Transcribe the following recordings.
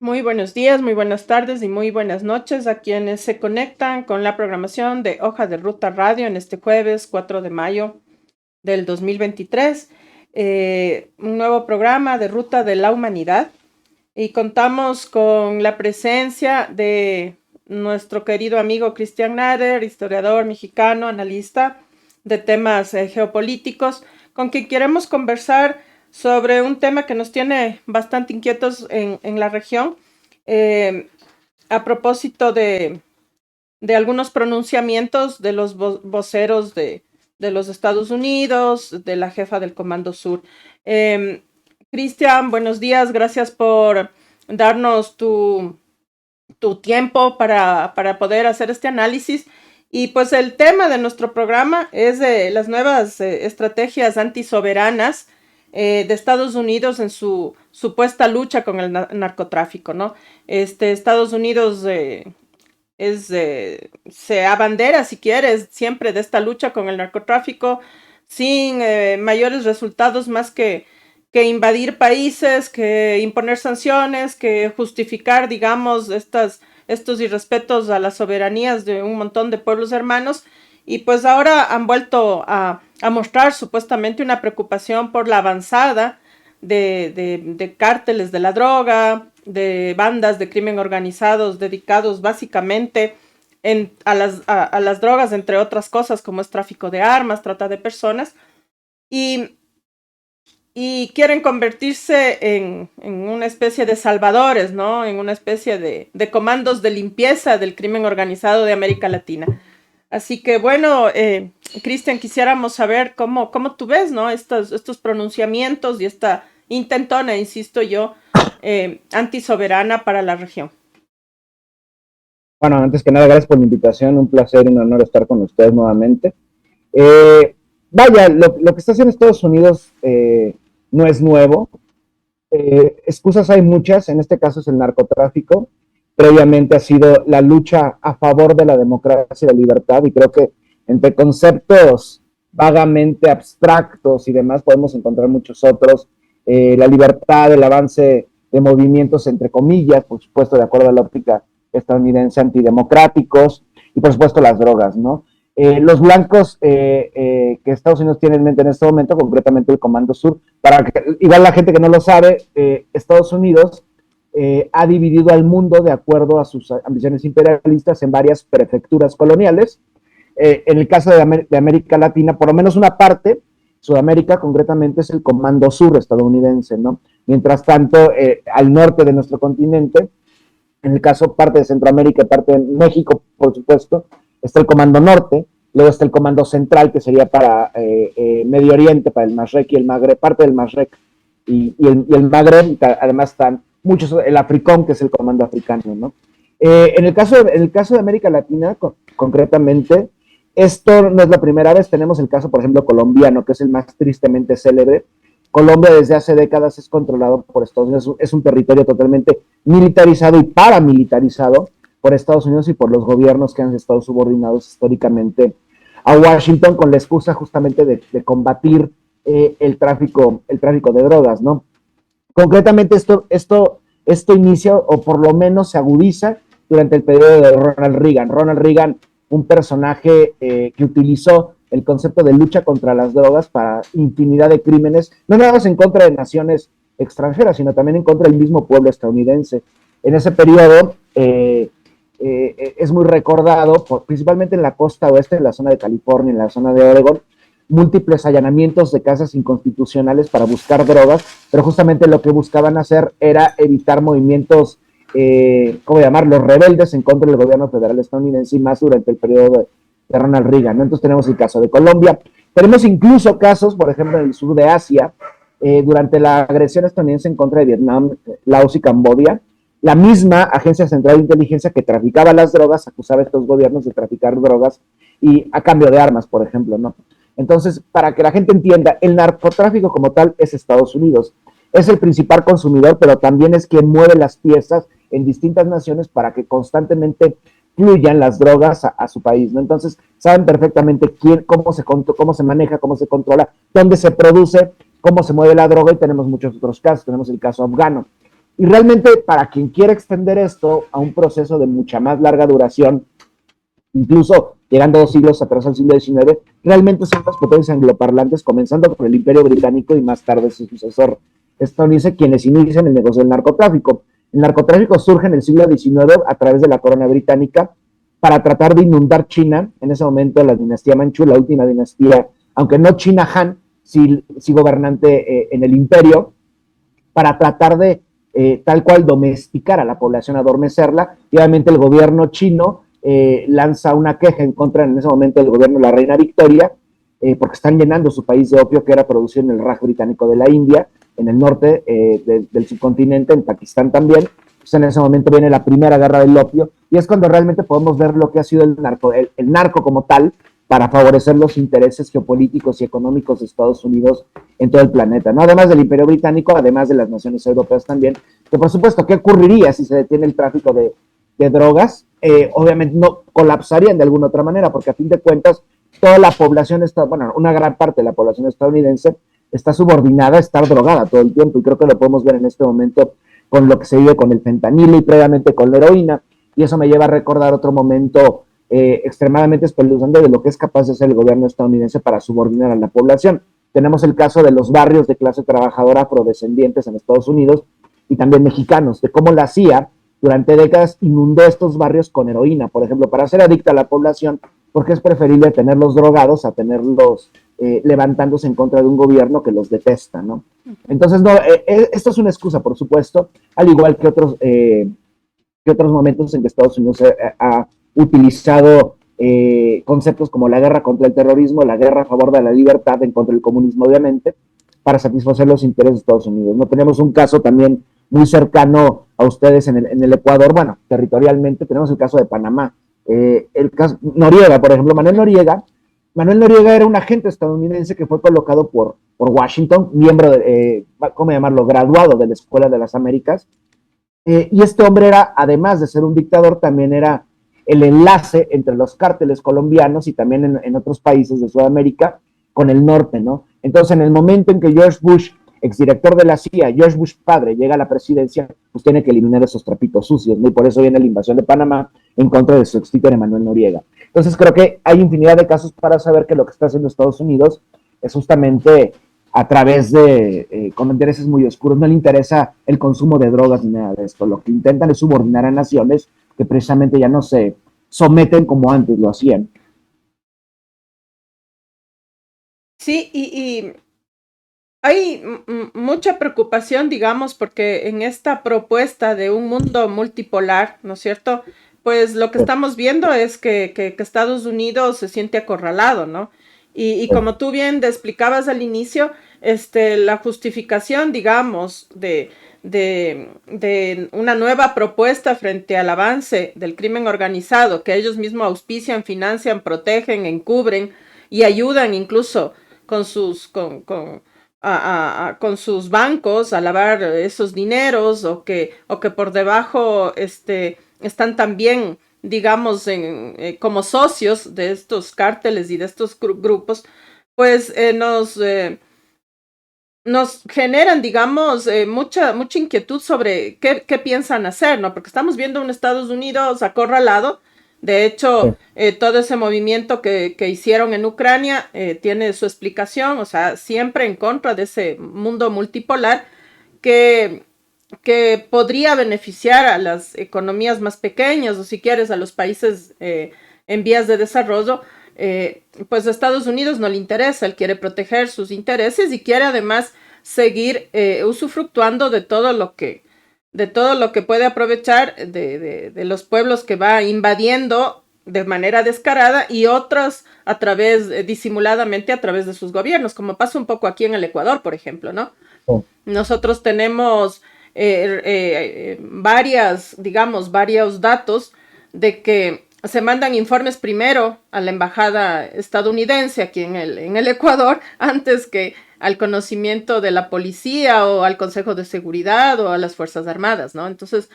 Muy buenos días, muy buenas tardes y muy buenas noches a quienes se conectan con la programación de Hoja de Ruta Radio en este jueves 4 de mayo del 2023. Un nuevo programa de Ruta de la Humanidad y contamos con la presencia de nuestro querido amigo Cristian Nader, historiador mexicano, analista de temas geopolíticos, con quien queremos conversar sobre un tema que nos tiene bastante inquietos en la región, eh, a propósito de algunos pronunciamientos de los voceros de los Estados Unidos, de la jefa del Comando Sur. Cristian, buenos días, gracias por darnos tu tiempo para poder hacer este análisis. Y pues el tema de nuestro programa es de las nuevas estrategias antisoberanas de Estados Unidos en su supuesta lucha con el narcotráfico, ¿no? Estados Unidos se abandera, si quieres, siempre de esta lucha con el narcotráfico sin mayores resultados más que invadir países, que imponer sanciones, que justificar, digamos, estos irrespetos a las soberanías de un montón de pueblos hermanos. Y pues ahora han vuelto a mostrar supuestamente una preocupación por la avanzada de cárteles de la droga, de bandas de crimen organizados dedicados básicamente a las drogas, entre otras cosas, como es tráfico de armas, trata de personas, y quieren convertirse en una especie de salvadores, ¿no? En una especie de comandos de limpieza del crimen organizado de América Latina. Así que bueno, Cristian, quisiéramos saber cómo tú ves, ¿no? Estos pronunciamientos y esta intentona, insisto yo, antisoberana para la región. Bueno, antes que nada, gracias por la invitación, un placer y un honor estar con ustedes nuevamente. Vaya, lo que está haciendo Estados Unidos no es nuevo. Excusas hay muchas, en este caso es el narcotráfico. Previamente ha sido la lucha a favor de la democracia y la libertad, y creo que entre conceptos vagamente abstractos y demás podemos encontrar muchos otros. La libertad, el avance de movimientos, entre comillas, por supuesto, de acuerdo a la óptica estadounidense, antidemocráticos, y por supuesto las drogas, ¿no? Los blancos que Estados Unidos tiene en mente en este momento, concretamente el Comando Sur, para que, igual la gente que no lo sabe, Estados Unidos ha dividido al mundo de acuerdo a sus ambiciones imperialistas en varias prefecturas coloniales. En el caso de América Latina, por lo menos una parte, Sudamérica concretamente, es el Comando Sur estadounidense, ¿no? Mientras tanto, al norte de nuestro continente, en el caso parte de Centroamérica y parte de México, por supuesto, está el Comando Norte, luego está el Comando Central, que sería para Medio Oriente, para el Mashrek y el Magreb, parte del Mashrek y el Magreb, además están muchos, el Africón, que es el Comando Africano, ¿no? En el caso de América Latina, concretamente, esto no es la primera vez. Tenemos el caso, por ejemplo, colombiano, que es el más tristemente célebre. Colombia desde hace décadas es controlado por Estados Unidos, es un territorio totalmente militarizado y paramilitarizado por Estados Unidos y por los gobiernos que han estado subordinados históricamente a Washington con la excusa justamente de combatir el tráfico de drogas, ¿no? Concretamente esto inicia, o por lo menos se agudiza, durante el periodo de Ronald Reagan. Ronald Reagan, un personaje que utilizó el concepto de lucha contra las drogas para infinidad de crímenes, no nada más en contra de naciones extranjeras, sino también en contra del mismo pueblo estadounidense. En ese periodo es muy recordado, principalmente en la costa oeste, en la zona de California, en la zona de Oregon, múltiples allanamientos de casas inconstitucionales para buscar drogas, pero justamente lo que buscaban hacer era evitar movimientos, ¿cómo llamarlos?, rebeldes en contra del gobierno federal estadounidense, y más durante el periodo de Ronald Reagan, ¿no? Entonces tenemos el caso de Colombia, tenemos incluso casos, por ejemplo, en el sur de Asia, durante la agresión estadounidense en contra de Vietnam, Laos y Camboya, la misma Agencia Central de Inteligencia que traficaba las drogas acusaba a estos gobiernos de traficar drogas y a cambio de armas, por ejemplo, ¿no? Entonces, para que la gente entienda, el narcotráfico como tal es Estados Unidos. Es el principal consumidor, pero también es quien mueve las piezas en distintas naciones para que constantemente fluyan las drogas a su país, ¿no? Entonces, saben perfectamente cómo se maneja, cómo se controla, dónde se produce, cómo se mueve la droga, y tenemos muchos otros casos. Tenemos el caso afgano. Y realmente para quien quiera extender esto a un proceso de mucha más larga duración, incluso llegando 2 siglos atrás al siglo XIX, realmente son las potencias angloparlantes, comenzando por el Imperio Británico y más tarde su sucesor estadounidense, quienes inician el negocio del narcotráfico. El narcotráfico surge en el siglo XIX a través de la corona británica para tratar de inundar China, en ese momento la dinastía Manchú, la última dinastía, aunque no China Han, sí gobernante en el imperio, para tratar de tal cual domesticar a la población, adormecerla, y obviamente el gobierno chino lanza una queja en contra en ese momento del gobierno de la reina Victoria, porque están llenando su país de opio que era producido en el Raj británico de la India, en el norte del subcontinente, en Pakistán también. Pues en ese momento viene la primera guerra del opio, y es cuando realmente podemos ver lo que ha sido el narco como tal, para favorecer los intereses geopolíticos y económicos de Estados Unidos en todo el planeta, ¿no? Además del Imperio Británico, además de las naciones europeas también, que por supuesto, ¿qué ocurriría si se detiene el tráfico de drogas? Obviamente no colapsarían de alguna otra manera, porque a fin de cuentas, toda la población está, bueno, una gran parte de la población estadounidense está subordinada a estar drogada todo el tiempo, y creo que lo podemos ver en este momento con lo que se vive con el fentanilo y previamente con la heroína, y eso me lleva a recordar otro momento extremadamente espeluznante de lo que es capaz de hacer el gobierno estadounidense para subordinar a la población. Tenemos el caso de los barrios de clase trabajadora afrodescendientes en Estados Unidos y también mexicanos, de cómo la CIA durante décadas inundó estos barrios con heroína, por ejemplo, para hacer adicta a la población, porque es preferible tenerlos drogados a tenerlos levantándose en contra de un gobierno que los detesta, ¿no? Entonces, no, esto es una excusa, por supuesto, al igual que otros momentos en que Estados Unidos ha utilizado conceptos como la guerra contra el terrorismo, la guerra a favor de la libertad en contra del comunismo, obviamente, para satisfacer los intereses de Estados Unidos. No tenemos un caso también muy cercano a ustedes en el Ecuador, bueno, territorialmente, tenemos el caso de Panamá. El caso Noriega, por ejemplo, Manuel Noriega era un agente estadounidense que fue colocado por Washington, miembro, ¿cómo llamarlo?, graduado de la Escuela de las Américas, y este hombre era, además de ser un dictador, también era el enlace entre los cárteles colombianos y también en otros países de Sudamérica con el norte, ¿no? Entonces, en el momento en que George Bush, exdirector de la CIA, George Bush padre, llega a la presidencia, pues tiene que eliminar esos trapitos sucios, ¿no? Y por eso viene la invasión de Panamá en contra de su extítere Manuel Noriega. Entonces, creo que hay infinidad de casos para saber que lo que está haciendo Estados Unidos es justamente a través con intereses muy oscuros. No le interesa el consumo de drogas ni nada de esto. Lo que intentan es subordinar a naciones que precisamente ya no se someten como antes lo hacían. Sí, y hay mucha preocupación, digamos, porque en esta propuesta de un mundo multipolar, ¿no es cierto? Pues lo que estamos viendo es que Estados Unidos se siente acorralado, ¿no? Y como tú bien te explicabas al inicio, la justificación, digamos, de una nueva propuesta frente al avance del crimen organizado, que ellos mismos auspician, financian, protegen, encubren y ayudan incluso con con sus bancos a lavar esos dineros, o que por debajo están también, digamos, como socios de estos cárteles y de estos grupos, pues nos generan, digamos, mucha inquietud sobre qué piensan hacer, ¿no? Porque estamos viendo un Estados Unidos acorralado. De hecho, todo ese movimiento que hicieron en Ucrania tiene su explicación, o sea, siempre en contra de ese mundo multipolar que, que podría beneficiar a las economías más pequeñas, o si quieres a los países en vías de desarrollo. Pues a Estados Unidos no le interesa, él quiere proteger sus intereses y quiere además seguir usufructuando de todo lo que puede aprovechar de los pueblos que va invadiendo de manera descarada, y otros a través, disimuladamente a través de sus gobiernos, como pasa un poco aquí en el Ecuador, por ejemplo, ¿no? Oh. Nosotros tenemos varios datos de que se mandan informes primero a la embajada estadounidense aquí en el Ecuador, antes que al conocimiento de la policía o al Consejo de Seguridad o a las Fuerzas Armadas, ¿no? Entonces,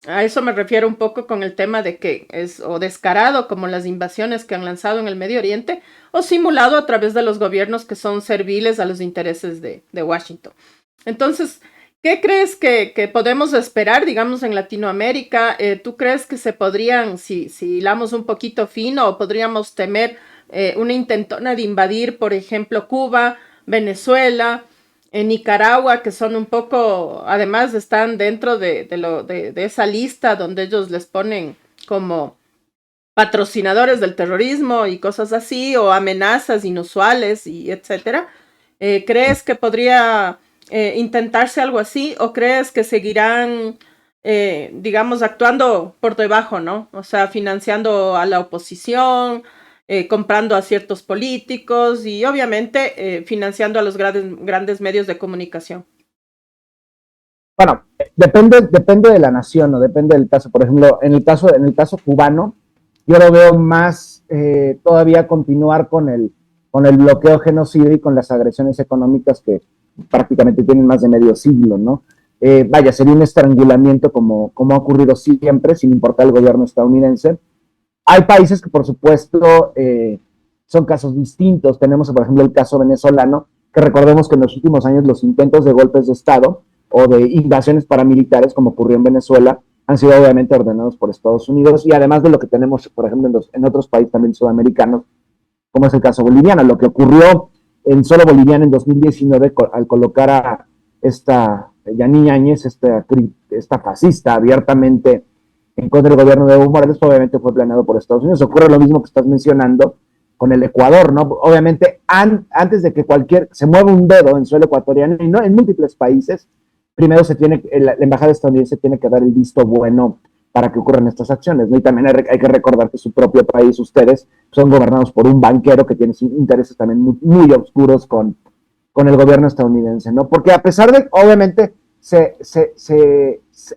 a eso me refiero un poco con el tema de que es o descarado, como las invasiones que han lanzado en el Medio Oriente, o simulado a través de los gobiernos que son serviles a los intereses de Washington. Entonces, ¿Qué crees que podemos esperar, digamos, en Latinoamérica? ¿Tú crees que se podrían, si hilamos un poquito fino, o podríamos temer una intentona de invadir, por ejemplo, Cuba, Venezuela, Nicaragua, que son un poco, además están dentro de esa lista donde ellos les ponen como patrocinadores del terrorismo y cosas así, o amenazas inusuales y etcétera? ¿Crees que podría intentarse algo así, o crees que seguirán, digamos, actuando por debajo, ¿no? O sea, financiando a la oposición, comprando a ciertos políticos y obviamente financiando a los grandes medios de comunicación? Bueno, depende de la nación, o depende del caso. Por ejemplo, en el caso cubano, yo lo veo más todavía continuar con el bloqueo genocida y con las agresiones económicas que prácticamente tienen más de medio siglo, ¿no? Vaya, sería un estrangulamiento como ha ocurrido siempre, sin importar el gobierno estadounidense. Hay países que, por supuesto, son casos distintos. Tenemos, por ejemplo, el caso venezolano, que recordemos que en los últimos años los intentos de golpes de Estado o de invasiones paramilitares, como ocurrió en Venezuela, han sido obviamente ordenados por Estados Unidos, y además de lo que tenemos, por ejemplo, en otros países también sudamericanos, como es el caso boliviano. Lo que ocurrió en solo Boliviano en 2019 al colocar a esta Yanine Áñez, esta fascista abiertamente en contra del gobierno de Evo Morales, obviamente fue planeado por Estados Unidos. Ocurre lo mismo que estás mencionando con el Ecuador, ¿no? Obviamente, antes de que se mueva un dedo en suelo ecuatoriano, y no en múltiples países, primero la embajada estadounidense tiene que dar el visto bueno para que ocurran estas acciones, ¿no? Y también hay que recordar que su propio país, ustedes, son gobernados por un banquero que tiene intereses también muy, muy oscuros con el gobierno estadounidense, ¿no? Porque a pesar de, obviamente,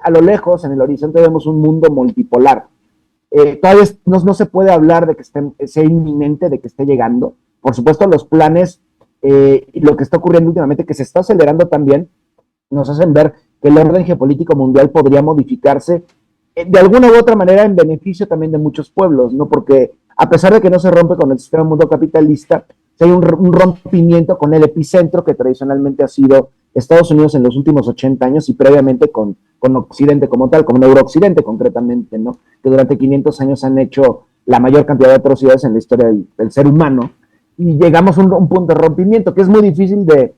a lo lejos, en el horizonte, vemos un mundo multipolar. Todavía no se puede hablar de que sea inminente, de que esté llegando. Por supuesto, los planes y lo que está ocurriendo últimamente, que se está acelerando también, nos hacen ver que el orden geopolítico mundial podría modificarse de alguna u otra manera en beneficio también de muchos pueblos, ¿no? Porque a pesar de que no se rompe con el sistema mundo capitalista, hay un rompimiento con el epicentro que tradicionalmente ha sido Estados Unidos en los últimos 80 años, y previamente con Occidente como tal, como Eurooccidente concretamente, ¿no? Que durante 500 años han hecho la mayor cantidad de atrocidades en la historia del ser humano, y llegamos a un punto de rompimiento que es muy difícil de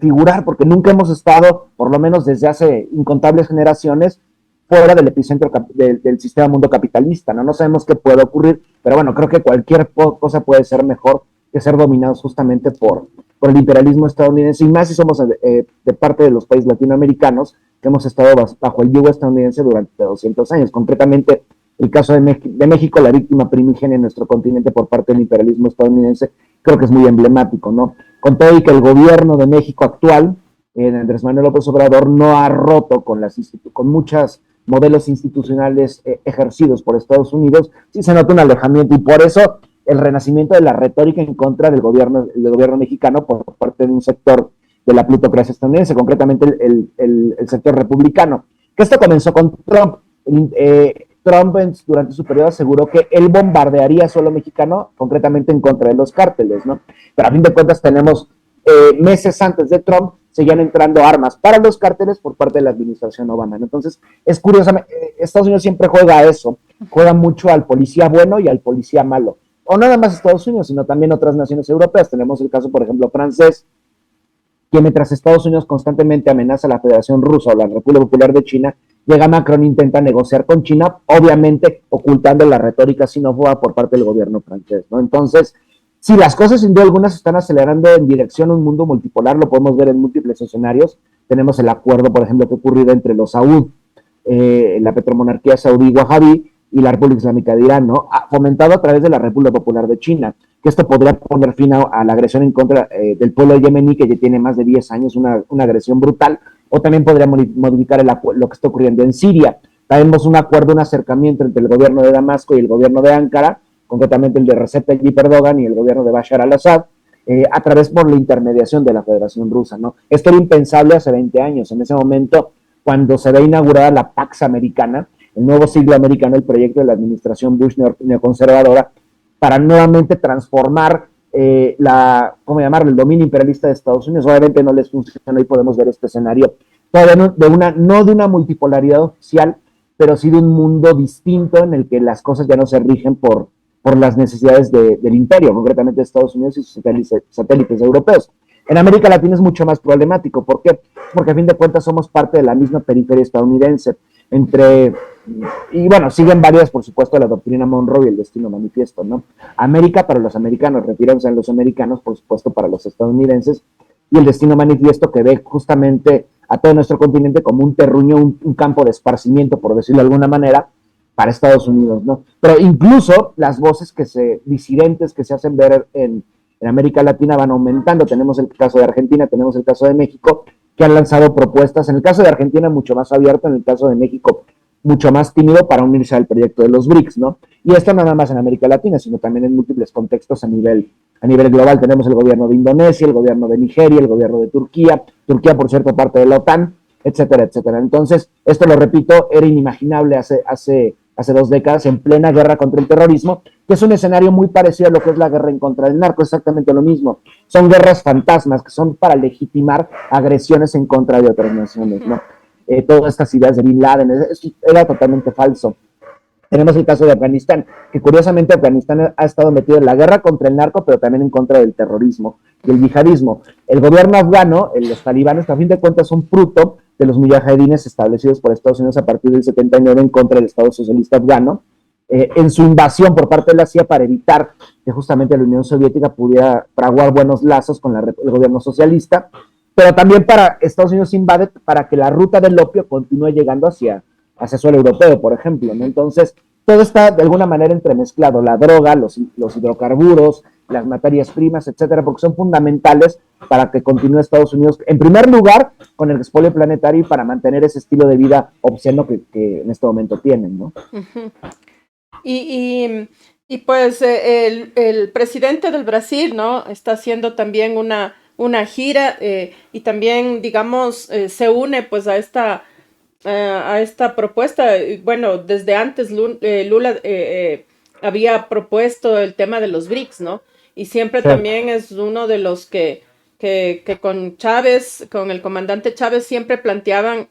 figurar, porque nunca hemos estado, por lo menos desde hace incontables generaciones, fuera del epicentro del sistema mundo capitalista, ¿no? No sabemos qué puede ocurrir, pero bueno, creo que cualquier cosa puede ser mejor que ser dominados justamente por el imperialismo estadounidense, y más si somos de parte de los países latinoamericanos que hemos estado bajo el yugo estadounidense durante 200 años. Concretamente, el caso de México, la víctima primigenia en nuestro continente por parte del imperialismo estadounidense, creo que es muy emblemático, ¿no? Con todo y que el gobierno de México actual, Andrés Manuel López Obrador, no ha roto con muchos modelos institucionales ejercidos por Estados Unidos, sí se nota un alejamiento, y por eso el renacimiento de la retórica en contra del gobierno mexicano por parte de un sector de la plutocracia estadounidense, concretamente el sector republicano. Que esto comenzó con Trump. Trump durante su periodo aseguró que él bombardearía suelo mexicano, concretamente en contra de los cárteles, ¿no? Pero a fin de cuentas tenemos meses antes de Trump seguían entrando armas para los cárteles por parte de la administración Obama. Entonces, es curioso, Estados Unidos siempre juega a eso, juega mucho al policía bueno y al policía malo. O nada más Estados Unidos, sino también otras naciones europeas. Tenemos el caso, por ejemplo, francés, que mientras Estados Unidos constantemente amenaza a la Federación Rusa o la República Popular de China, llega Macron e intenta negociar con China, obviamente ocultando la retórica xenófoba por parte del gobierno francés, ¿no? Entonces, si las cosas sin duda alguna se están acelerando en dirección a un mundo multipolar, lo podemos ver en múltiples escenarios. Tenemos el acuerdo, por ejemplo, que ha ocurrido entre los Saud, la petromonarquía saudí wahabí, y la República Islámica de Irán, ¿no? Fomentado a través de la República Popular de China, que esto podría poner fin a la agresión en contra del pueblo yemení, que ya tiene más de 10 años, una agresión brutal, o también podría modificar lo que está ocurriendo en Siria. Tenemos un acuerdo, un acercamiento entre el gobierno de Damasco y el gobierno de Ankara, concretamente el de Recep Tayyip Erdogan y el gobierno de Bashar al-Assad, a través por la intermediación de la Federación Rusa, ¿no? Esto era impensable hace 20 años. En ese momento, cuando se ve inaugurada la Pax Americana, el nuevo siglo americano, el proyecto de la administración Bush neoconservadora, para nuevamente transformar el dominio imperialista de Estados Unidos. Obviamente no les funcionó, y podemos ver este escenario todavía no de una multipolaridad oficial, pero sí de un mundo distinto en el que las cosas ya no se rigen por las necesidades del imperio, concretamente de Estados Unidos y sus satélites europeos. En América Latina es mucho más problemático. ¿Por qué? Porque a fin de cuentas somos parte de la misma periferia estadounidense. Y bueno, siguen varias, por supuesto, la doctrina Monroe y el destino manifiesto, ¿no? América para los americanos, retirándose en los americanos, por supuesto, para los estadounidenses, y el destino manifiesto que ve justamente a todo nuestro continente como un terruño, un campo de esparcimiento, por decirlo de alguna manera, para Estados Unidos, ¿no? Pero incluso las voces disidentes que se hacen ver en América Latina van aumentando. Tenemos el caso de Argentina, tenemos el caso de México, que han lanzado propuestas, en el caso de Argentina mucho más abierto, en el caso de México mucho más tímido para unirse al proyecto de los BRICS, ¿no? Y esto no nada más en América Latina, sino también en múltiples contextos a nivel global. Tenemos el gobierno de Indonesia, el gobierno de Nigeria, el gobierno de Turquía, por cierto parte de la OTAN, etcétera, etcétera. Entonces, esto lo repito, era inimaginable hace 2 décadas, en plena guerra contra el terrorismo, que es un escenario muy parecido a lo que es la guerra en contra del narco, exactamente lo mismo. Son guerras fantasmas que son para legitimar agresiones en contra de otras naciones, ¿no? Todas estas ideas de Bin Laden, era totalmente falso. Tenemos el caso de Afganistán, que curiosamente Afganistán ha estado metido en la guerra contra el narco, pero también en contra del terrorismo y el yihadismo. El gobierno afgano, los talibanes, a fin de cuentas, son fruto de los mujahedines establecidos por Estados Unidos a partir del 79 en contra del Estado socialista afgano, en su invasión por parte de la CIA para evitar que justamente la Unión Soviética pudiera fraguar buenos lazos con el gobierno socialista, pero también para Estados Unidos invade para que la ruta del opio continúe llegando hacia suelo europeo, por ejemplo, ¿no? Entonces, todo está de alguna manera entremezclado, la droga, los hidrocarburos, las materias primas, etcétera, porque son fundamentales para que continúe Estados Unidos, en primer lugar, con el expolio planetario y para mantener ese estilo de vida obsceno que en este momento tienen, ¿no? Uh-huh. Y pues el presidente del Brasil, ¿no? Está haciendo también una gira y también, digamos, se une pues a esta propuesta. Bueno, desde antes Lula había propuesto el tema de los BRICS, ¿no? Y siempre sí. También es uno de los que con Chávez, con el comandante Chávez, siempre planteaban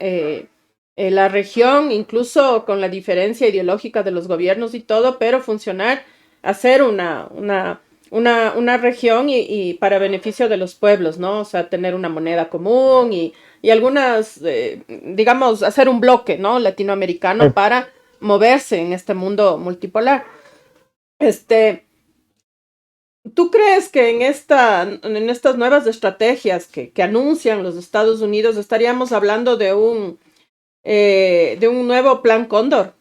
la región, incluso con la diferencia ideológica de los gobiernos y todo, pero hacer una región y para beneficio de los pueblos, ¿no? O sea, tener una moneda común y algunas, digamos, hacer un bloque, ¿no? Latinoamericano para moverse en este mundo multipolar. ¿Tú crees que en estas nuevas estrategias que anuncian los Estados Unidos estaríamos hablando de un nuevo Plan Cóndor?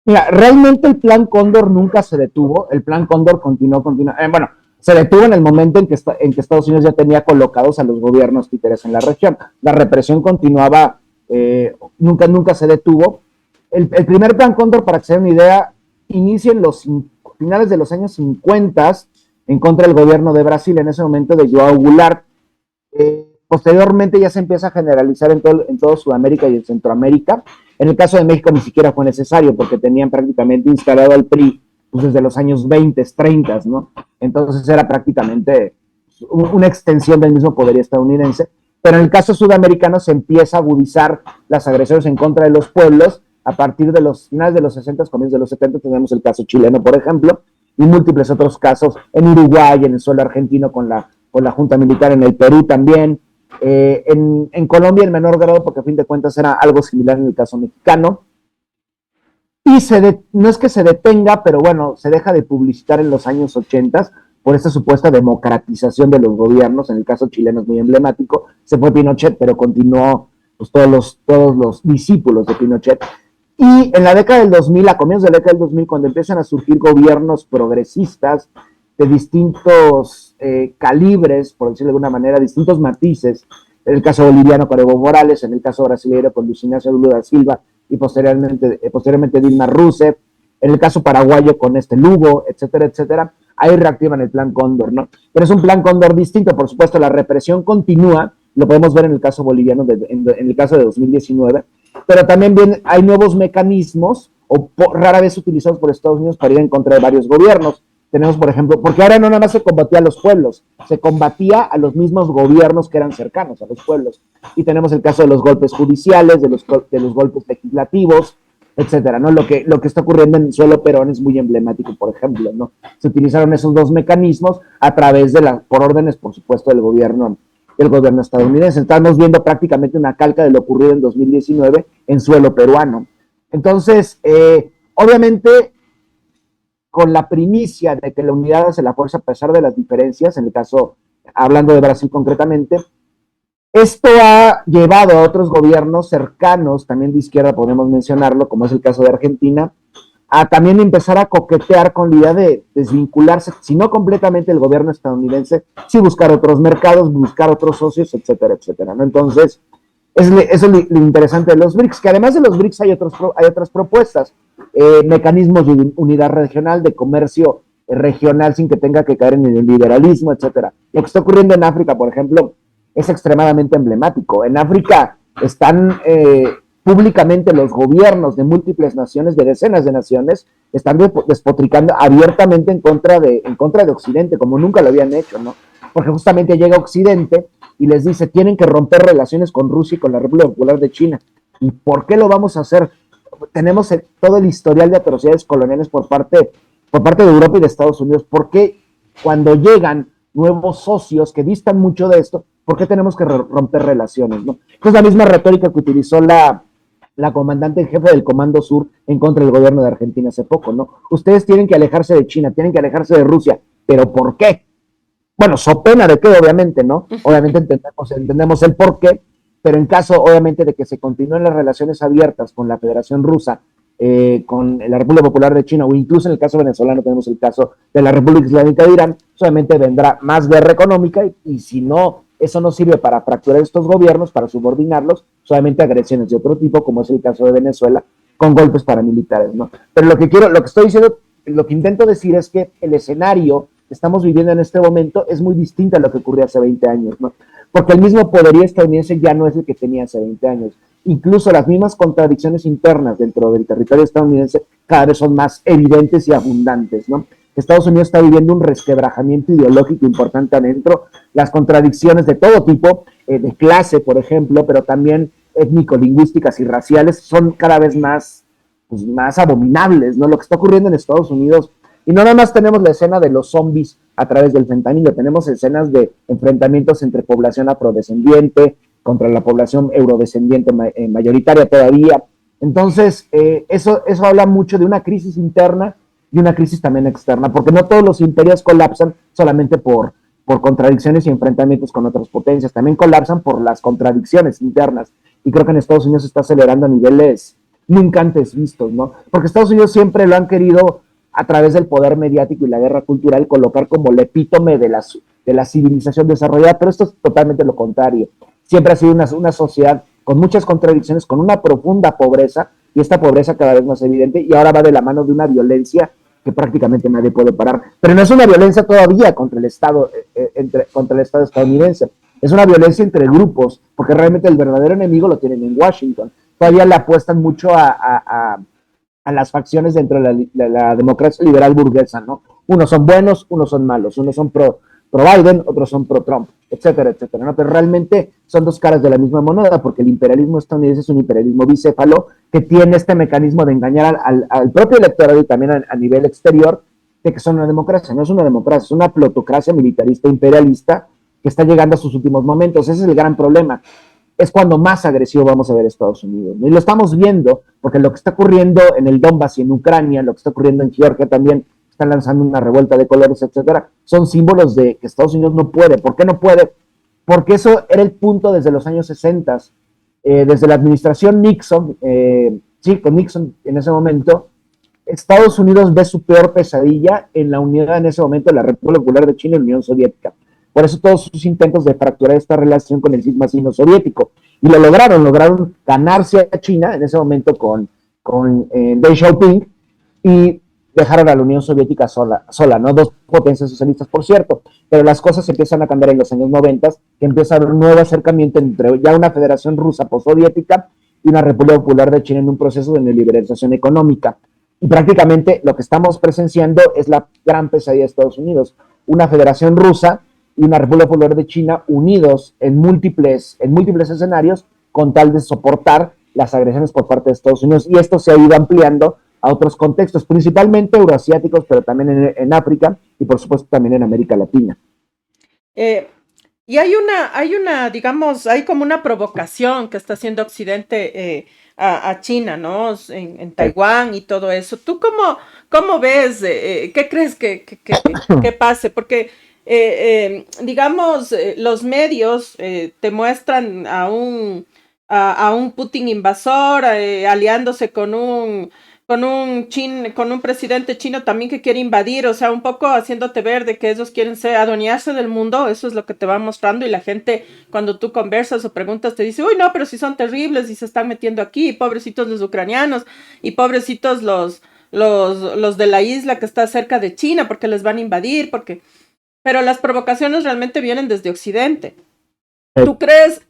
Mira, realmente el Plan Cóndor nunca se detuvo. El Plan Cóndor continuó. Bueno, se detuvo en el momento en que Estados Unidos ya tenía colocados a los gobiernos títeres en la región. La represión continuaba, nunca se detuvo. El primer Plan Cóndor, para que se den una idea, inicia en los finales de los años 50 en contra del gobierno de Brasil, en ese momento de João Goulart. Posteriormente ya se empieza a generalizar en todo Sudamérica y en Centroamérica. En el caso de México ni siquiera fue necesario porque tenían prácticamente instalado al PRI pues desde los años 20, 30, ¿no? Entonces era prácticamente una extensión del mismo poder estadounidense. Pero en el caso sudamericano se empieza a agudizar las agresiones en contra de los pueblos a partir de los finales de los 60, comienzos de los 70. Tenemos el caso chileno, por ejemplo, y múltiples otros casos en Uruguay, en el suelo argentino con la junta militar, en el Perú también. En Colombia en menor grado, porque a fin de cuentas era algo similar en el caso mexicano. Y no es que se detenga, pero bueno, se deja de publicitar en los años 80 por esta supuesta democratización de los gobiernos. En el caso chileno es muy emblemático. Se fue Pinochet, pero continuó pues, todos los discípulos de Pinochet. Y en la década del 2000, a comienzos de la década del 2000, cuando empiezan a surgir gobiernos progresistas de distintos calibres, por decirlo de alguna manera, distintos matices, en el caso boliviano con Evo Morales, en el caso brasileño con Luis Ignacio Lula da Silva y posteriormente Dilma Rousseff, en el caso paraguayo con Lugo, etcétera, etcétera, ahí reactivan el Plan Cóndor, ¿no? Pero es un Plan Cóndor distinto, por supuesto, la represión continúa, lo podemos ver en el caso boliviano, en el caso de 2019, pero también hay nuevos mecanismos, rara vez utilizados por Estados Unidos para ir en contra de varios gobiernos. tenemos, por ejemplo, porque ahora no nada más se combatía a los pueblos, se combatía a los mismos gobiernos que eran cercanos a los pueblos. Y tenemos el caso de los golpes judiciales, de los golpes legislativos, etcétera, ¿no? Lo que está ocurriendo en suelo Perón es muy emblemático, por ejemplo, ¿no? Se utilizaron esos dos mecanismos a través por órdenes, por supuesto, del gobierno estadounidense. Estamos viendo prácticamente una calca de lo ocurrido en 2019 en suelo peruano. Entonces, obviamente, con la primicia de que la unidad hace la fuerza a pesar de las diferencias, en el caso, hablando de Brasil concretamente, esto ha llevado a otros gobiernos cercanos, también de izquierda podemos mencionarlo, como es el caso de Argentina, a también empezar a coquetear con la idea de desvincularse, si no completamente el gobierno estadounidense, sí buscar otros mercados, buscar otros socios, etcétera, etcétera, ¿no? Entonces, eso es lo interesante de los BRICS, que además de los BRICS hay otras propuestas, mecanismos de unidad regional, de comercio regional sin que tenga que caer en el liberalismo, etcétera. Lo que está ocurriendo en África, por ejemplo, es extremadamente emblemático. En África están públicamente los gobiernos de múltiples naciones, de decenas de naciones, están despotricando abiertamente en contra de Occidente, como nunca lo habían hecho, ¿no? Porque justamente llega Occidente y les dice, tienen que romper relaciones con Rusia y con la República Popular de China. ¿Y por qué lo vamos a hacer? Tenemos todo el historial de atrocidades coloniales por parte de Europa y de Estados Unidos. ¿Por qué cuando llegan nuevos socios que distan mucho de esto, por qué tenemos que romper relaciones, ¿no? Es la misma retórica que utilizó la comandante en jefe del Comando Sur en contra del gobierno de Argentina hace poco, ¿no? Ustedes tienen que alejarse de China, tienen que alejarse de Rusia, ¿pero por qué? Bueno, so pena de qué, obviamente, ¿no? Obviamente entendemos el por qué, pero en caso, obviamente, de que se continúen las relaciones abiertas con la Federación Rusa, con la República Popular de China, o incluso en el caso venezolano tenemos el caso de la República Islámica de Irán, solamente vendrá más guerra económica y si no, eso no sirve para fracturar estos gobiernos, para subordinarlos, solamente agresiones de otro tipo, como es el caso de Venezuela, con golpes paramilitares, ¿no? Pero lo que estoy diciendo, lo que intento decir es que el escenario que estamos viviendo en este momento es muy distinto a lo que ocurrió hace 20 años, ¿no? Porque el mismo poderío estadounidense ya no es el que tenía hace 20 años. Incluso las mismas contradicciones internas dentro del territorio estadounidense cada vez son más evidentes y abundantes, ¿no? Estados Unidos está viviendo un resquebrajamiento ideológico importante adentro, las contradicciones de todo tipo, de clase, por ejemplo, pero también étnico-lingüísticas y raciales, son cada vez más, pues, más abominables, ¿no? Lo que está ocurriendo en Estados Unidos, y no nada más tenemos la escena de los zombies a través del fentanilo, tenemos escenas de enfrentamientos entre población afrodescendiente contra la población eurodescendiente mayoritaria todavía. Entonces, eso habla mucho de una crisis interna y una crisis también externa, porque no todos los imperios colapsan solamente por contradicciones y enfrentamientos con otras potencias, también colapsan por las contradicciones internas, y creo que en Estados Unidos se está acelerando a niveles nunca antes vistos, ¿no? Porque Estados Unidos siempre lo han querido, a través del poder mediático y la guerra cultural, colocar como el epítome de la civilización desarrollada, pero esto es totalmente lo contrario. Siempre ha sido una sociedad con muchas contradicciones, con una profunda pobreza, y esta pobreza cada vez más evidente, y ahora va de la mano de una violencia que prácticamente nadie puede parar. Pero no es una violencia todavía contra el Estado, contra el Estado estadounidense. Es una violencia entre grupos, porque realmente el verdadero enemigo lo tienen en Washington. Todavía le apuestan mucho a las facciones dentro de la democracia liberal burguesa, ¿no? Unos son buenos, unos son malos, unos son pro Biden, otros son pro Trump, etcétera, etcétera, ¿no? Pero realmente son dos caras de la misma moneda, porque el imperialismo estadounidense es un imperialismo bicéfalo que tiene este mecanismo de engañar al propio electorado y también a nivel exterior de que son una democracia. No es una democracia, es una plutocracia militarista imperialista que está llegando a sus últimos momentos. Ese es el gran problema. Es cuando más agresivo vamos a ver a Estados Unidos, ¿no? Y lo estamos viendo porque lo que está ocurriendo en el Donbass y en Ucrania, lo que está ocurriendo en Georgia también, están lanzando una revuelta de colores, etcétera, son símbolos de que Estados Unidos no puede. ¿Por qué no puede? Porque eso era el punto desde los años 60, desde la administración Nixon, con Nixon en ese momento, Estados Unidos ve su peor pesadilla en la unidad en ese momento de la República Popular de China y la Unión Soviética. Por eso todos sus intentos de fracturar esta relación con el cisma sino-soviético. Y lo lograron ganarse a China en ese momento con Deng Xiaoping y dejaron a la Unión Soviética sola, ¿no? Dos potencias socialistas, por cierto, pero las cosas empiezan a cambiar en los años 90, que empieza a haber un nuevo acercamiento entre ya una federación rusa postsoviética y una República Popular de China en un proceso de neoliberalización económica. Y prácticamente lo que estamos presenciando es la gran pesadilla de Estados Unidos, una Federación Rusa y una República Popular de China unidos en múltiples escenarios con tal de soportar las agresiones por parte de Estados Unidos. Y esto se ha ido ampliando a otros contextos, principalmente euroasiáticos, pero también en África y por supuesto también en América Latina. Y digamos, hay como una provocación que está haciendo Occidente a China, ¿no? En Taiwán y todo eso. ¿Tú cómo ves? ¿Qué crees que pase? Porque, digamos, los medios te muestran a un Putin invasor aliándose con un presidente chino también que quiere invadir, o sea, un poco haciéndote ver de que ellos quieren adueñarse del mundo. Eso es lo que te van mostrando, y la gente, cuando tú conversas o preguntas, te dice, uy, no, pero si son terribles y se están metiendo aquí, y pobrecitos los ucranianos, y pobrecitos los de la isla que está cerca de China, porque les van a invadir, pero las provocaciones realmente vienen desde Occidente. ¿Tú crees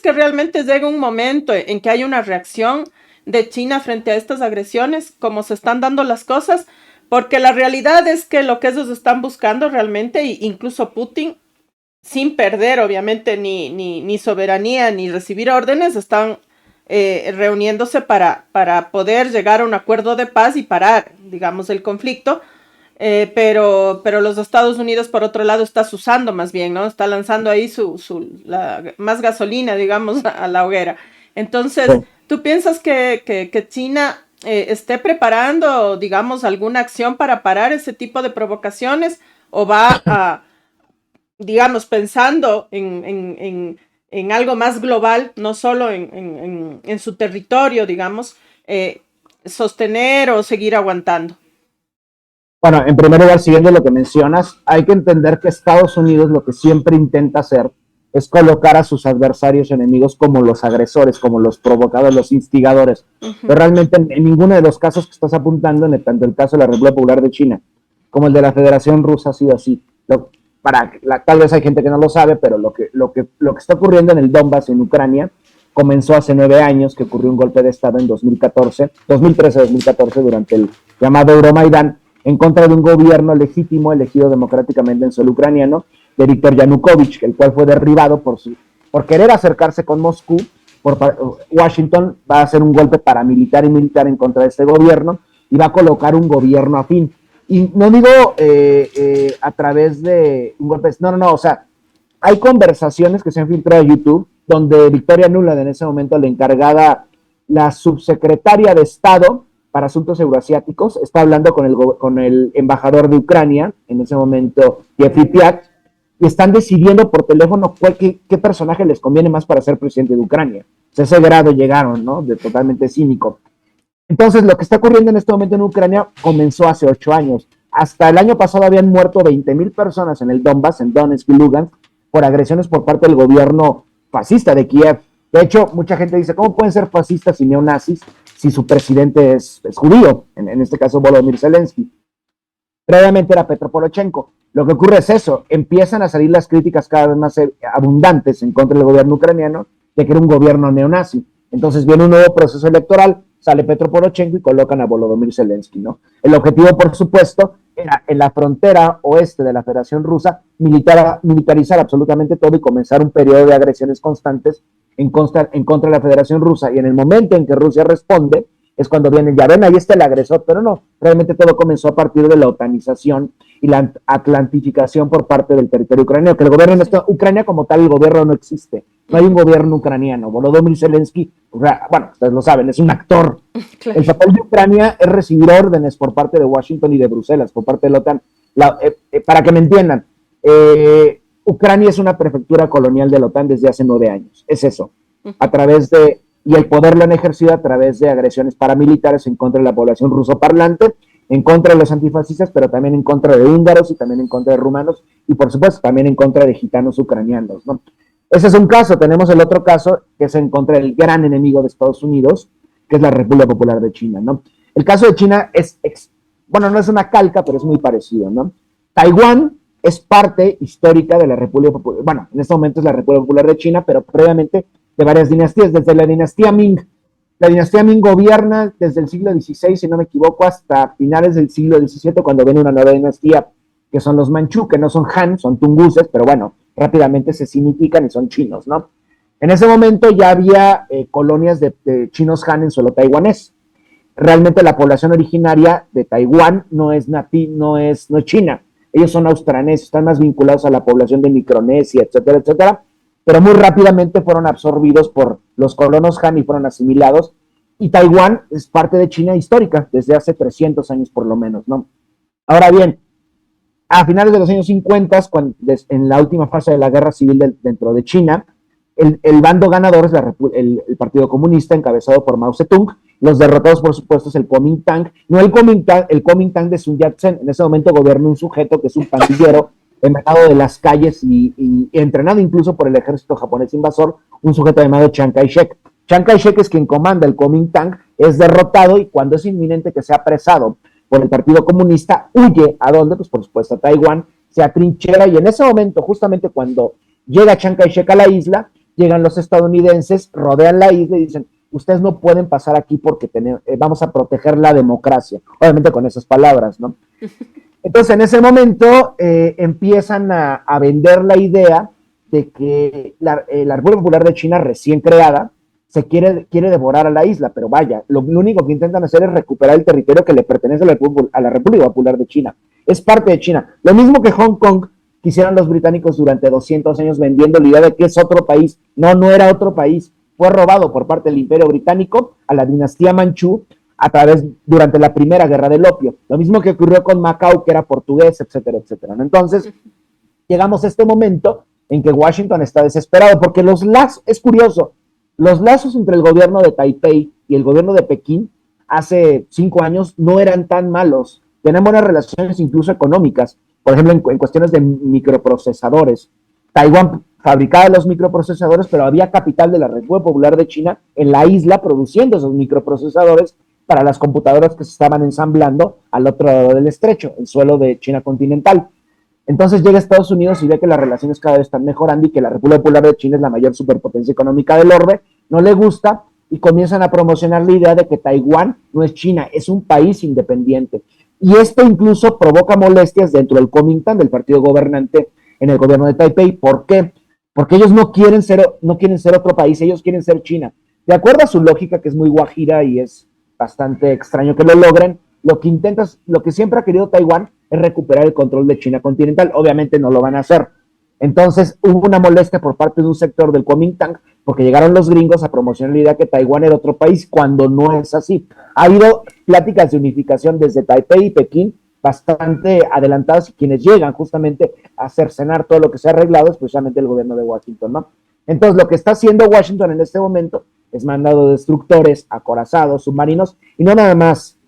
que realmente llega un momento en que hay una reacción de China frente a estas agresiones, como se están dando las cosas? Porque la realidad es que lo que ellos están buscando realmente, incluso Putin, sin perder obviamente ni soberanía ni recibir órdenes, están reuniéndose para poder llegar a un acuerdo de paz y parar, digamos, el conflicto. Pero los Estados Unidos, por otro lado, está usando más bien, ¿no? Está lanzando ahí más gasolina, digamos, a la hoguera. Entonces, sí. ¿Tú piensas que China esté preparando, digamos, alguna acción para parar ese tipo de provocaciones? ¿O va digamos, pensando en algo más global, no solo en su territorio, digamos, sostener o seguir aguantando? Bueno, en primer lugar, siguiendo lo que mencionas, hay que entender que Estados Unidos lo que siempre intenta hacer es colocar a sus adversarios enemigos como los agresores, como los provocadores, los instigadores. Pero realmente en ninguno de los casos que estás apuntando, tanto el caso de la República Popular de China como el de la Federación Rusa, ha sido así. Tal vez hay gente que no lo sabe, pero lo que está ocurriendo en el Donbass, en Ucrania, comenzó hace 9 años, que ocurrió un golpe de Estado en 2013-2014, durante el llamado Euromaidán, en contra de un gobierno legítimo elegido democráticamente en suelo ucraniano, de Viktor Yanukovych, el cual fue derribado por querer acercarse con Moscú. Washington va a hacer un golpe paramilitar y militar en contra de este gobierno y va a colocar un gobierno afín. Y no digo a través de un golpe, no, o sea, hay conversaciones que se han filtrado a YouTube donde Victoria Nuland, en ese momento la encargada, la subsecretaria de Estado para Asuntos Euroasiáticos, está hablando con el embajador de Ucrania, en ese momento, Jeffrey Piat, y están decidiendo por teléfono qué personaje les conviene más para ser presidente de Ucrania. O sea, ese grado llegaron, ¿no? De totalmente cínico. Entonces, lo que está ocurriendo en este momento en Ucrania comenzó hace 8 años. Hasta el año pasado habían muerto 20,000 personas en el Donbass, en Donetsk y Lugansk, por agresiones por parte del gobierno fascista de Kiev. De hecho, mucha gente dice, ¿cómo pueden ser fascistas y neonazis si su presidente es judío? En este caso, Volodymyr Zelensky. Previamente era Petro Poroshenko. Lo que ocurre es eso, empiezan a salir las críticas cada vez más abundantes en contra del gobierno ucraniano, de que era un gobierno neonazi. Entonces viene un nuevo proceso electoral, sale Petro Poroshenko y colocan a Volodymyr Zelensky, ¿no? El objetivo, por supuesto, era en la frontera oeste de la Federación Rusa militarizar absolutamente todo y comenzar un periodo de agresiones constantes en contra de la Federación Rusa. Y en el momento en que Rusia responde, es cuando vienen, ya ven, ahí está el agresor, pero no, realmente todo comenzó a partir de la otanización y la atlantificación por parte del territorio ucraniano, que el gobierno de Ucrania como tal, el gobierno no existe, no hay un gobierno ucraniano. Volodymyr Zelensky, bueno, ustedes lo saben, es un actor. Claro. El papel de Ucrania es recibir órdenes por parte de Washington y de Bruselas, por parte de la OTAN. Para que me entiendan, Ucrania es una prefectura colonial de la OTAN desde hace 9 años, es eso, a través de... Y el poder lo han ejercido a través de agresiones paramilitares en contra de la población rusoparlante, en contra de los antifascistas, pero también en contra de húngaros y también en contra de rumanos y, por supuesto, también en contra de gitanos ucranianos, ¿no? Ese es un caso. Tenemos el otro caso, que es en contra del gran enemigo de Estados Unidos, que es la República Popular de China, ¿no? El caso de China bueno, no es una calca, pero es muy parecido, ¿no? Taiwán es parte histórica de la República Popular, bueno, en este momento es la República Popular de China, pero previamente de varias dinastías, desde la dinastía Ming, La dinastía Ming gobierna desde el siglo XVI, si no me equivoco, hasta finales del siglo XVII, cuando viene una nueva dinastía, que son los Manchú, que no son Han, son tunguses, pero bueno, rápidamente se significan y son chinos, ¿no? En ese momento ya había colonias de chinos Han en suelo taiwanés. Realmente la población originaria de Taiwán no es China. Ellos son australeses, están más vinculados a la población de Micronesia, etcétera, etcétera, pero muy rápidamente fueron absorbidos por los colonos Han y fueron asimilados. Y Taiwán es parte de China histórica, desde hace 300 años por lo menos, ¿no? Ahora bien, a finales de los años 50, en la última fase de la guerra civil dentro de China, el bando ganador es el Partido Comunista, encabezado por Mao Zedong. Los derrotados, por supuesto, es el Kuomintang. No el Kuomintang de Sun Yat-sen. En ese momento gobierna un sujeto que es un pandillero emanado de las calles y entrenado incluso por el ejército japonés invasor, un sujeto llamado Chiang Kai-shek. Chiang Kai-shek es quien comanda el Kuomintang, es derrotado y cuando es inminente que sea apresado por el Partido Comunista, huye. ¿A dónde? Pues por supuesto a Taiwán, se atrinchera y en ese momento, justamente cuando llega Chiang Kai-shek a la isla, llegan los estadounidenses, rodean la isla y dicen, ustedes no pueden pasar aquí porque vamos a proteger la democracia. Obviamente con esas palabras, ¿no? Entonces en ese momento empiezan a vender la idea de que la República Popular de China recién creada quiere devorar a la isla, pero vaya, lo único que intentan hacer es recuperar el territorio que le pertenece a la República Popular de China. Es parte de China. Lo mismo que Hong Kong quisieron los británicos durante 200 años vendiendo la idea de que es otro país. No, no era otro país. Fue robado por parte del Imperio Británico a la dinastía Manchú durante la Primera Guerra del Opio. Lo mismo que ocurrió con Macao, que era portugués, etcétera, etcétera. Entonces, llegamos a este momento en que Washington está desesperado porque es curioso, los lazos entre el gobierno de Taipei y el gobierno de Pekín hace 5 años no eran tan malos. Tenían buenas relaciones incluso económicas. Por ejemplo, en cuestiones de microprocesadores. Taiwán fabricaba los microprocesadores, pero había capital de la República Popular de China en la isla produciendo esos microprocesadores para las computadoras que se estaban ensamblando al otro lado del estrecho, el suelo de China continental. Entonces llega a Estados Unidos y ve que las relaciones cada vez están mejorando y que la República Popular de China es la mayor superpotencia económica del orbe, no le gusta y comienzan a promocionar la idea de que Taiwán no es China, es un país independiente. Y esto incluso provoca molestias dentro del Kuomintang, del partido gobernante en el gobierno de Taipei. ¿Por qué? Porque ellos no quieren ser otro país, ellos quieren ser China. De acuerdo a su lógica, que es muy guajira y es bastante extraño que lo logren, lo que siempre ha querido Taiwán es recuperar el control de China continental. Obviamente no lo van a hacer. Entonces hubo una molestia por parte de un sector del Kuomintang porque llegaron los gringos a promocionar la idea que Taiwán era otro país cuando no es así. Ha habido pláticas de unificación desde Taipei y Pekín bastante adelantadas y quienes llegan justamente a cercenar todo lo que se ha arreglado, especialmente el gobierno de Washington, ¿no? Entonces lo que está haciendo Washington en este momento es mandado destructores, acorazados, submarinos y no nada más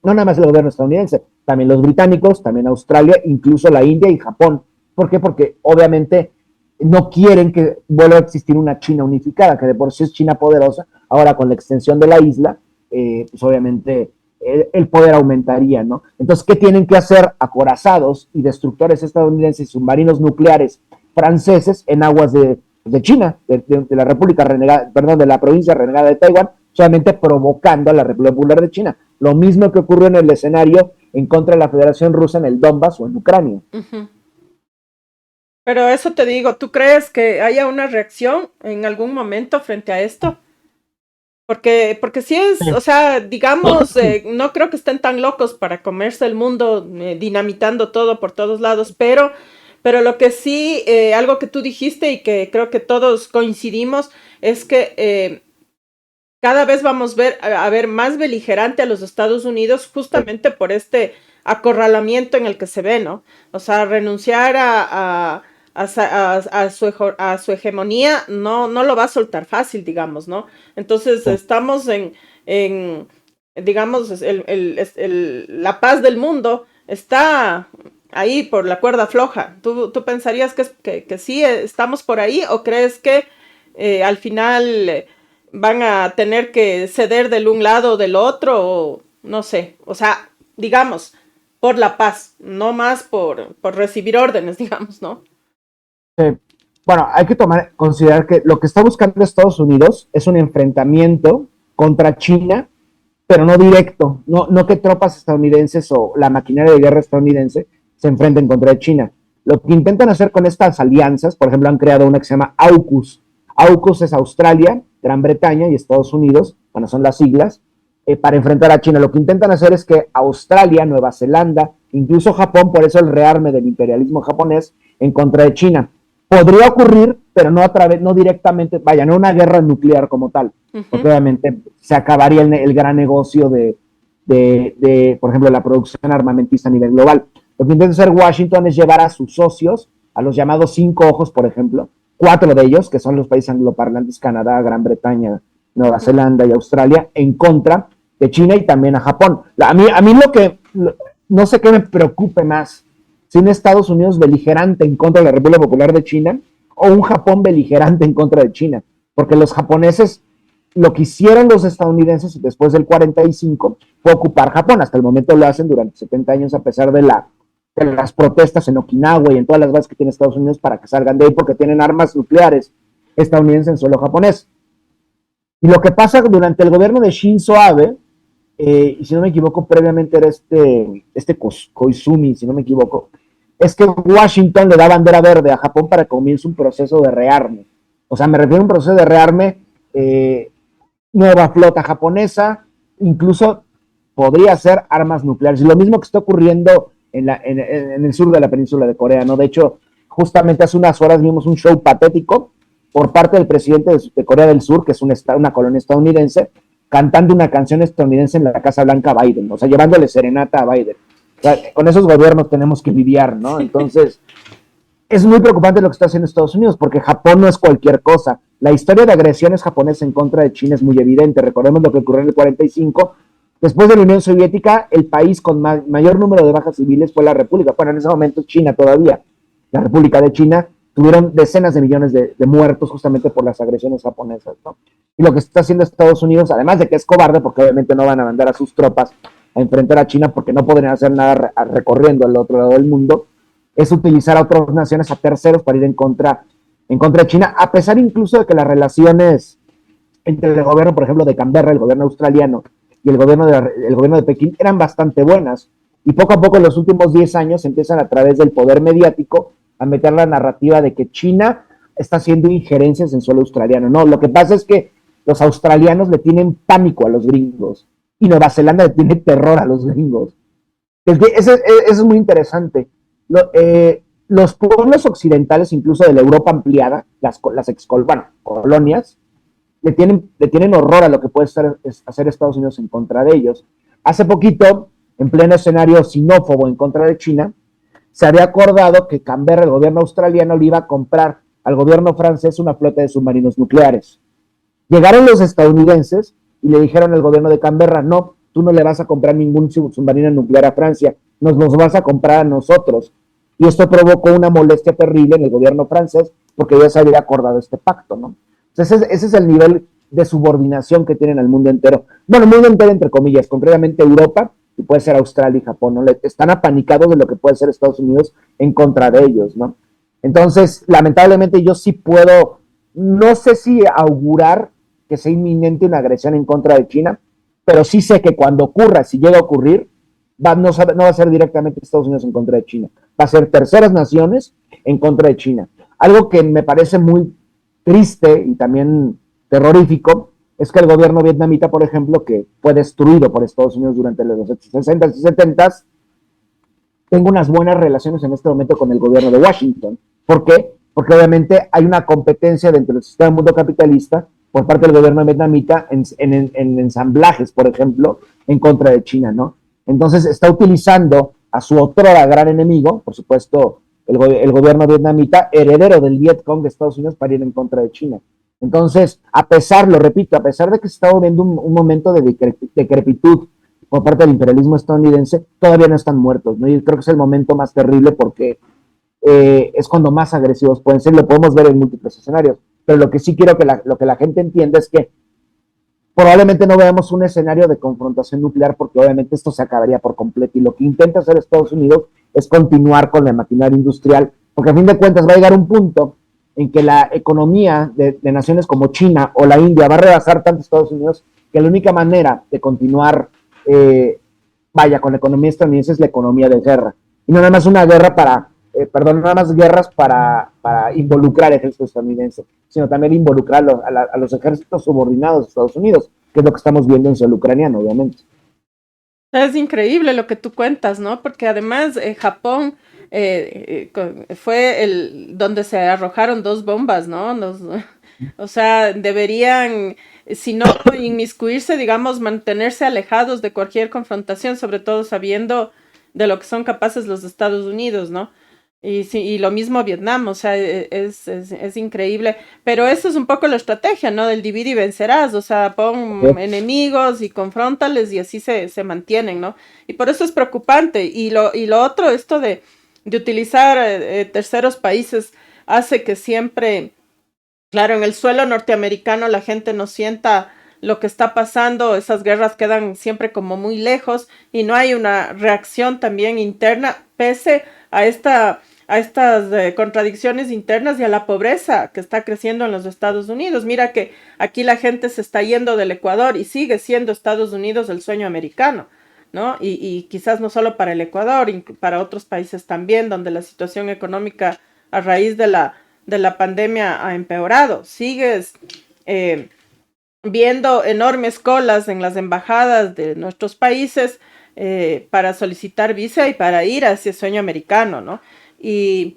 el gobierno estadounidense, también los británicos, también Australia, incluso la India y Japón. ¿Por qué? Porque obviamente no quieren que vuelva a existir una China unificada, que de por sí es China poderosa. Ahora con la extensión de la isla, pues obviamente el poder aumentaría, ¿no? Entonces, ¿qué tienen que hacer acorazados y destructores estadounidenses y submarinos nucleares franceses en aguas de China, de la República renegada, perdón, de la provincia renegada de Taiwán, solamente provocando a la República Popular de China? Lo mismo que ocurrió en el escenario en contra de la Federación Rusa en el Donbass o en Ucrania. Uh-huh. Pero eso te digo, ¿tú crees que haya una reacción en algún momento frente a esto? Porque sí es, o sea, digamos, no creo que estén tan locos para comerse el mundo dinamitando todo por todos lados, pero lo que sí, algo que tú dijiste y que creo que todos coincidimos, es que cada vez vamos a ver más beligerante a los Estados Unidos justamente por este acorralamiento en el que se ve, ¿no? O sea, renunciar a su hegemonía no lo va a soltar fácil, digamos, ¿no? Entonces estamos en digamos, la paz del mundo está ahí por la cuerda floja. ¿Tú pensarías que sí estamos por ahí o crees que al final van a tener que ceder del un lado o del otro o no sé? O sea, digamos, por la paz, no más por recibir órdenes, digamos, ¿no? Bueno, hay que considerar que lo que está buscando Estados Unidos es un enfrentamiento contra China, pero no directo, no que tropas estadounidenses o la maquinaria de guerra estadounidense se enfrenten contra China. Lo que intentan hacer con estas alianzas, por ejemplo, han creado una que se llama AUKUS. AUKUS es Australia, Gran Bretaña y Estados Unidos, bueno, son las siglas, para enfrentar a China. Lo que intentan hacer es que Australia, Nueva Zelanda, incluso Japón, por eso el rearme del imperialismo japonés en contra de China. Podría ocurrir, pero no directamente, vaya, no una guerra nuclear como tal, porque obviamente se acabaría el gran negocio de, por ejemplo, la producción armamentista a nivel global. Lo que intenta hacer Washington es llevar a sus socios, a los llamados 5 ojos, por ejemplo, 4 de ellos, que son los países angloparlantes, Canadá, Gran Bretaña, Nueva Zelanda y Australia, en contra de China y también a Japón. A mí no sé qué me preocupe más, si un Estados Unidos beligerante en contra de la República Popular de China o un Japón beligerante en contra de China, porque los japoneses, lo que hicieron los estadounidenses después del 45 fue ocupar Japón. Hasta el momento lo hacen durante 70 años a pesar de las protestas en Okinawa y en todas las bases que tiene Estados Unidos para que salgan de ahí porque tienen armas nucleares estadounidenses en suelo japonés. Y lo que pasa durante el gobierno de Shinzo Abe, y si no me equivoco, previamente era este Koizumi, si no me equivoco, es que Washington le da bandera verde a Japón para que comience un proceso de rearme. O sea, me refiero a un proceso de rearme, nueva flota japonesa, incluso podría ser armas nucleares. Y lo mismo que está ocurriendo en el sur de la península de Corea, ¿no? De hecho, justamente hace unas horas vimos un show patético por parte del presidente de Corea del Sur, que es una colonia estadounidense, cantando una canción estadounidense en la Casa Blanca a Biden, o sea, llevándole serenata a Biden. O sea, con esos gobiernos tenemos que lidiar, ¿no? Entonces, es muy preocupante lo que está haciendo Estados Unidos, porque Japón no es cualquier cosa. La historia de agresiones japonesas en contra de China es muy evidente. Recordemos lo que ocurrió en el 45. Después de la Unión Soviética, el país con mayor número de bajas civiles fue la República. Bueno, en ese momento China todavía. La República de China tuvieron decenas de millones de muertos justamente por las agresiones japonesas, ¿no? Y lo que está haciendo Estados Unidos, además de que es cobarde, porque obviamente no van a mandar a sus tropas a enfrentar a China porque no podrían hacer nada recorriendo al otro lado del mundo, es utilizar a otras naciones, a terceros, para ir en contra de China, a pesar incluso de que las relaciones entre el gobierno, por ejemplo, de Canberra, el gobierno australiano, y el gobierno de Pekín eran bastante buenas. Y poco a poco en los últimos 10 años empiezan a través del poder mediático a meter la narrativa de que China está haciendo injerencias en suelo australiano. No, lo que pasa es que los australianos le tienen pánico a los gringos y Nueva Zelanda le tiene terror a los gringos. Eso es muy interesante. Los pueblos occidentales, incluso de la Europa ampliada, las colonias, le tienen horror a lo que puede hacer Estados Unidos en contra de ellos. Hace poquito, en pleno escenario xenófobo en contra de China, se había acordado que Canberra, el gobierno australiano, le iba a comprar al gobierno francés una flota de submarinos nucleares. Llegaron los estadounidenses y le dijeron al gobierno de Canberra: no, tú no le vas a comprar ningún submarino nuclear a Francia, nos vas a comprar a nosotros. Y esto provocó una molestia terrible en el gobierno francés porque ya se había acordado este pacto, ¿no? Entonces ese es el nivel de subordinación que tienen al mundo entero. Bueno, el mundo entero entre comillas, concretamente Europa, y puede ser Australia y Japón, ¿no? Están apanicados de lo que puede ser Estados Unidos en contra de ellos, ¿no? Entonces, lamentablemente yo sí puedo, no sé si augurar que sea inminente una agresión en contra de China, pero sí sé que cuando ocurra, si llega a ocurrir, no va a ser directamente Estados Unidos en contra de China, va a ser terceras naciones en contra de China. Algo que me parece muy triste y también terrorífico es que el gobierno vietnamita, por ejemplo, que fue destruido por Estados Unidos durante los 60s y 70s, tengo unas buenas relaciones en este momento con el gobierno de Washington. ¿Por qué? Porque obviamente hay una competencia dentro del sistema del mundo capitalista por parte del gobierno vietnamita en ensamblajes, por ejemplo, en contra de China, ¿no? Entonces está utilizando a su otrora gran enemigo, por supuesto, el gobierno vietnamita, heredero del Vietcong de Estados Unidos, para ir en contra de China. Entonces, a pesar de que se está viviendo un momento de decrepitud por parte del imperialismo estadounidense, todavía no están muertos, ¿no? Y creo que es el momento más terrible porque es cuando más agresivos pueden ser, lo podemos ver en múltiples escenarios. Pero lo que sí quiero que la gente entienda es que probablemente no veamos un escenario de confrontación nuclear porque obviamente esto se acabaría por completo. Y lo que intenta hacer Estados Unidos es continuar con la maquinaria industrial, porque a fin de cuentas va a llegar un punto en que la economía de naciones como China o la India va a rebasar tanto a Estados Unidos que la única manera de continuar, con la economía estadounidense es la economía de guerra. Y no nada más una guerra no nada más guerras para involucrar al ejército estadounidense, sino también involucrar a los ejércitos subordinados de Estados Unidos, que es lo que estamos viendo en suelo ucraniano, obviamente. Es increíble lo que tú cuentas, ¿no? Porque además Japón fue donde se arrojaron 2 bombas, ¿no? O sea, deberían, si no inmiscuirse, digamos, mantenerse alejados de cualquier confrontación, sobre todo sabiendo de lo que son capaces los Estados Unidos, ¿no? Y, sí, y lo mismo Vietnam, o sea, es increíble. Pero eso es un poco la estrategia, ¿no? Del divide y vencerás, o sea, pon enemigos y confróntales y así se mantienen, ¿no? Y por eso es preocupante. Y lo otro, esto de utilizar terceros países hace que siempre, claro, en el suelo norteamericano la gente no sienta lo que está pasando, esas guerras quedan siempre como muy lejos y no hay una reacción también interna, pese a estas contradicciones internas y a la pobreza que está creciendo en los Estados Unidos. Mira que aquí la gente se está yendo del Ecuador y sigue siendo Estados Unidos el sueño americano, ¿no? Y quizás no solo para el Ecuador, para otros países también, donde la situación económica a raíz de la pandemia ha empeorado. Sigues viendo enormes colas en las embajadas de nuestros países para solicitar visa y para ir a ese sueño americano, ¿no? Y,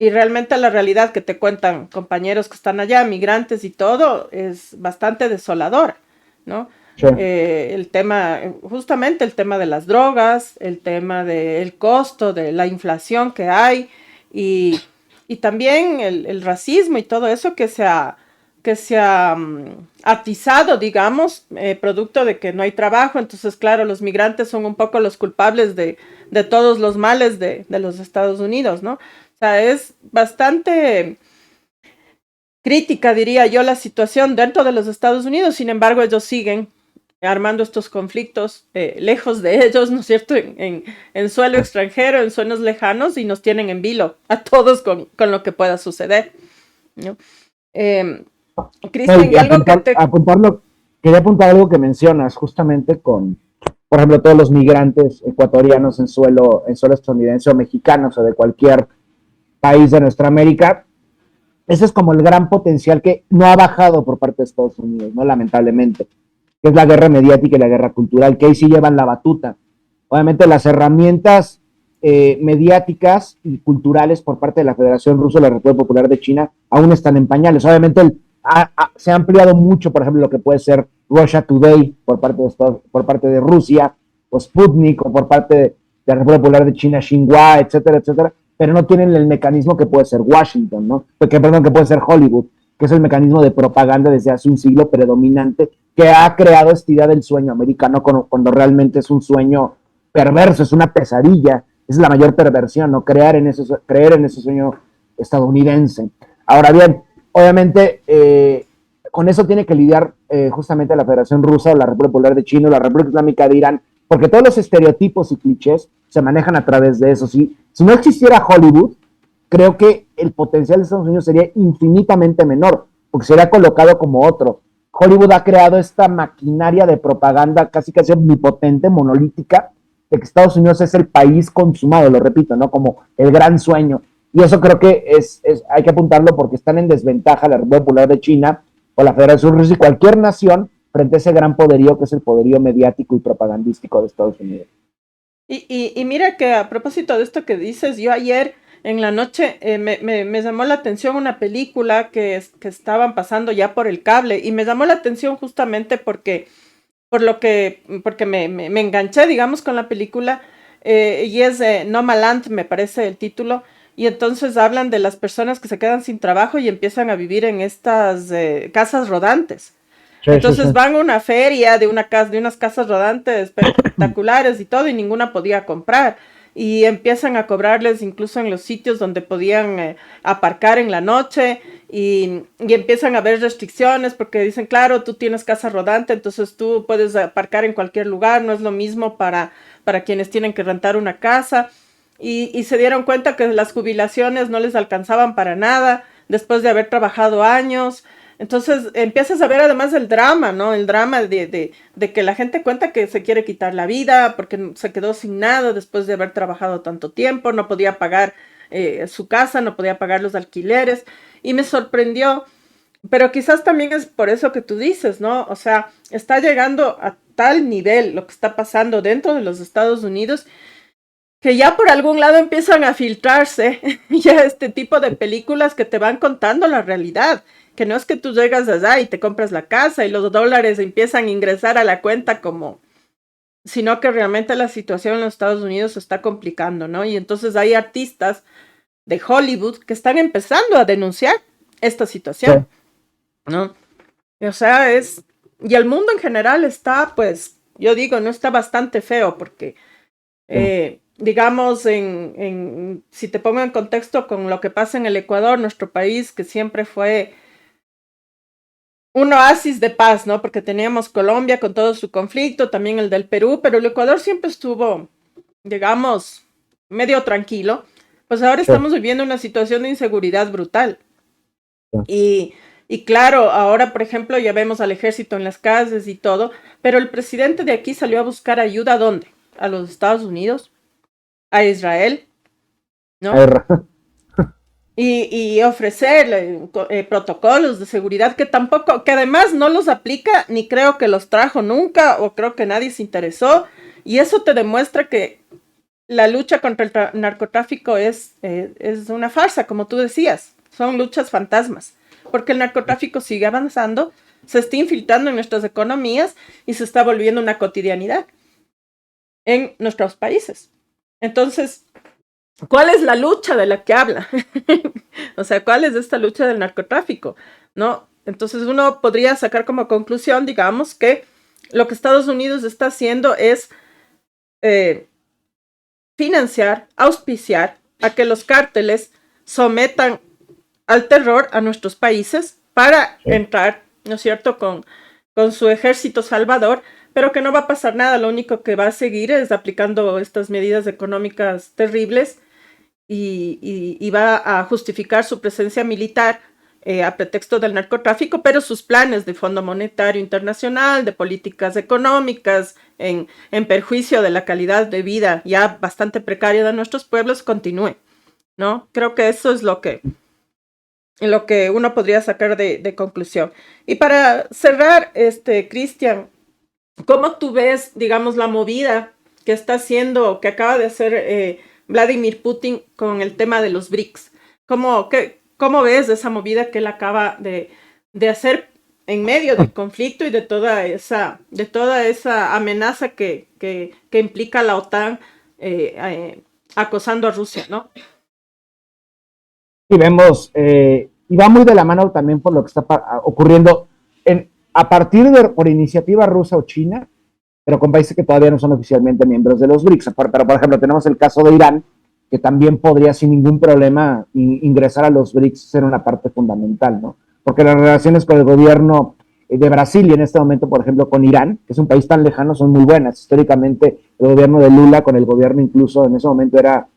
y realmente la realidad que te cuentan compañeros que están allá, migrantes y todo, es bastante desoladora, ¿no? Sí. Justamente el tema de las drogas, el tema del costo, de la inflación que hay y, y también el racismo y todo eso que se ha atizado, digamos, producto de que no hay trabajo. Entonces, claro, los migrantes son un poco los culpables de todos los males de los Estados Unidos, ¿no? O sea, es bastante crítica, diría yo, la situación dentro de los Estados Unidos. Sin embargo, ellos siguen armando estos conflictos lejos de ellos, ¿no es cierto? En suelo extranjero, en suelos lejanos, y nos tienen en vilo a todos con lo que pueda suceder, ¿no? Cristian, Y quería apuntar algo que mencionas justamente con, por ejemplo, todos los migrantes ecuatorianos en suelo estadounidense o mexicanos o de cualquier país de nuestra América. Ese es como el gran potencial que no ha bajado por parte de Estados Unidos, ¿no? Lamentablemente, que es la guerra mediática y la guerra cultural, que ahí sí llevan la batuta. Obviamente las herramientas mediáticas y culturales por parte de la Federación Rusa y la República Popular de China aún están en pañales. Obviamente se ha ampliado mucho, por ejemplo, lo que puede ser Russia Today por parte de Rusia, o Sputnik, o por parte de la República Popular de China, Xinhua, etcétera, etcétera, pero no tienen el mecanismo que puede ser Washington, ¿no? Que puede ser Hollywood, que es el mecanismo de propaganda desde hace un siglo predominante, que ha creado esta idea del sueño americano cuando realmente es un sueño perverso, es una pesadilla, es la mayor perversión, ¿no? Creer en ese sueño estadounidense. Ahora bien, obviamente, con eso tiene que lidiar justamente la Federación Rusa, o la República Popular de China, o la República Islámica de Irán, porque todos los estereotipos y clichés se manejan a través de eso. Si no existiera Hollywood, creo que el potencial de Estados Unidos sería infinitamente menor, porque sería colocado como otro. Hollywood ha creado esta maquinaria de propaganda casi omnipotente, monolítica, de que Estados Unidos es el país consumado, lo repito, ¿no? Como el gran sueño. Y eso creo que hay que apuntarlo porque están en desventaja la República Popular de China o la Federación Rusa y cualquier nación frente a ese gran poderío que es el poderío mediático y propagandístico de Estados Unidos. Y mira que a propósito de esto que dices, yo ayer en la noche me llamó la atención una película que estaban pasando ya por el cable y me llamó la atención justamente porque me enganché, digamos, con la película y es Nomaland, me parece el título, y entonces hablan de las personas que se quedan sin trabajo y empiezan a vivir en estas casas rodantes. Entonces van a una feria de unas casas rodantes espectaculares y todo, y ninguna podía comprar. Y empiezan a cobrarles incluso en los sitios donde podían aparcar en la noche y empiezan a haber restricciones porque dicen, claro, tú tienes casa rodante, entonces tú puedes aparcar en cualquier lugar, no es lo mismo para quienes tienen que rentar una casa. Y se dieron cuenta que las jubilaciones no les alcanzaban para nada después de haber trabajado años. Entonces empiezas a ver además el drama, ¿no? El drama de que la gente cuenta que se quiere quitar la vida porque se quedó sin nada después de haber trabajado tanto tiempo, no podía pagar su casa, no podía pagar los alquileres. Y me sorprendió, pero quizás también es por eso que tú dices, ¿no? O sea, está llegando a tal nivel lo que está pasando dentro de los Estados Unidos que ya por algún lado empiezan a filtrarse ya este tipo de películas que te van contando la realidad, que no es que tú llegas allá y te compras la casa y los dólares empiezan a ingresar a la cuenta como, sino que realmente la situación en los Estados Unidos se está complicando, ¿no? Y entonces hay artistas de Hollywood que están empezando a denunciar esta situación, ¿no? O sea, y el mundo en general está, pues, yo digo, no está bastante feo porque digamos, si te pongo en contexto con lo que pasa en el Ecuador, nuestro país, que siempre fue un oasis de paz, ¿no? Porque teníamos Colombia con todo su conflicto, también el del Perú, pero el Ecuador siempre estuvo, digamos, medio tranquilo. Pues ahora estamos viviendo una situación de inseguridad brutal. Y claro, ahora, por ejemplo, ya vemos al ejército en las calles y todo, pero el presidente de aquí salió a buscar ayuda, ¿a dónde? A los Estados Unidos, a Israel, ¿no? Y ofrecer protocolos de seguridad que tampoco, que además no los aplica, ni creo que los trajo nunca, o creo que nadie se interesó, y eso te demuestra que la lucha contra el narcotráfico es una farsa, como tú decías, son luchas fantasmas, porque el narcotráfico sigue avanzando, se está infiltrando en nuestras economías y se está volviendo una cotidianidad en nuestros países. Entonces, ¿cuál es la lucha de la que habla? O sea, ¿cuál es esta lucha del narcotráfico? ¿No? Entonces uno podría sacar como conclusión, digamos, que lo que Estados Unidos está haciendo es financiar, auspiciar a que los cárteles sometan al terror a nuestros países para entrar, ¿no es cierto?, con su ejército salvador, pero que no va a pasar nada, lo único que va a seguir es aplicando estas medidas económicas terribles y va a justificar su presencia militar a pretexto del narcotráfico, pero sus planes de Fondo Monetario Internacional, de políticas económicas, en perjuicio de la calidad de vida ya bastante precaria de nuestros pueblos, continúen, ¿no? Creo que eso es lo que uno podría sacar de conclusión. Y para cerrar, Cristian, ¿cómo tú ves, digamos, la movida que está haciendo, que acaba de hacer Vladimir Putin con el tema de los BRICS? ¿Cómo ves esa movida que él acaba de hacer en medio del conflicto y de toda esa amenaza que implica la OTAN acosando a Rusia, ¿no? Y vemos, y va muy de la mano también por lo que está ocurriendo a partir por iniciativa rusa o china, pero con países que todavía no son oficialmente miembros de los BRICS. Pero, por ejemplo, tenemos el caso de Irán, que también podría sin ningún problema ingresar a los BRICS, ser una parte fundamental, ¿no? Porque las relaciones con el gobierno de Brasil y en este momento, por ejemplo, con Irán, que es un país tan lejano, son muy buenas. Históricamente, el gobierno de Lula con el gobierno incluso en ese momento era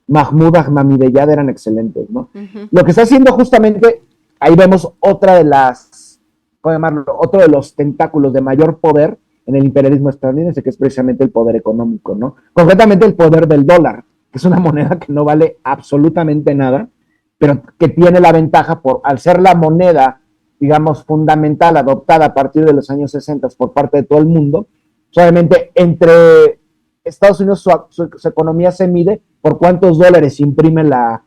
Mahmoud Ahmadinejad, eran excelentes, ¿no? Lo que está haciendo justamente, ahí vemos otra de las, ¿cómo llamarlo? Otro de los tentáculos de mayor poder en el imperialismo estadounidense, que es precisamente el poder económico, ¿no? Concretamente el poder del dólar, que es una moneda que no vale absolutamente nada, pero que tiene la ventaja al ser la moneda, digamos, fundamental, adoptada a partir de los años 60 por parte de todo el mundo. Solamente entre Estados Unidos su economía se mide por cuántos dólares imprime la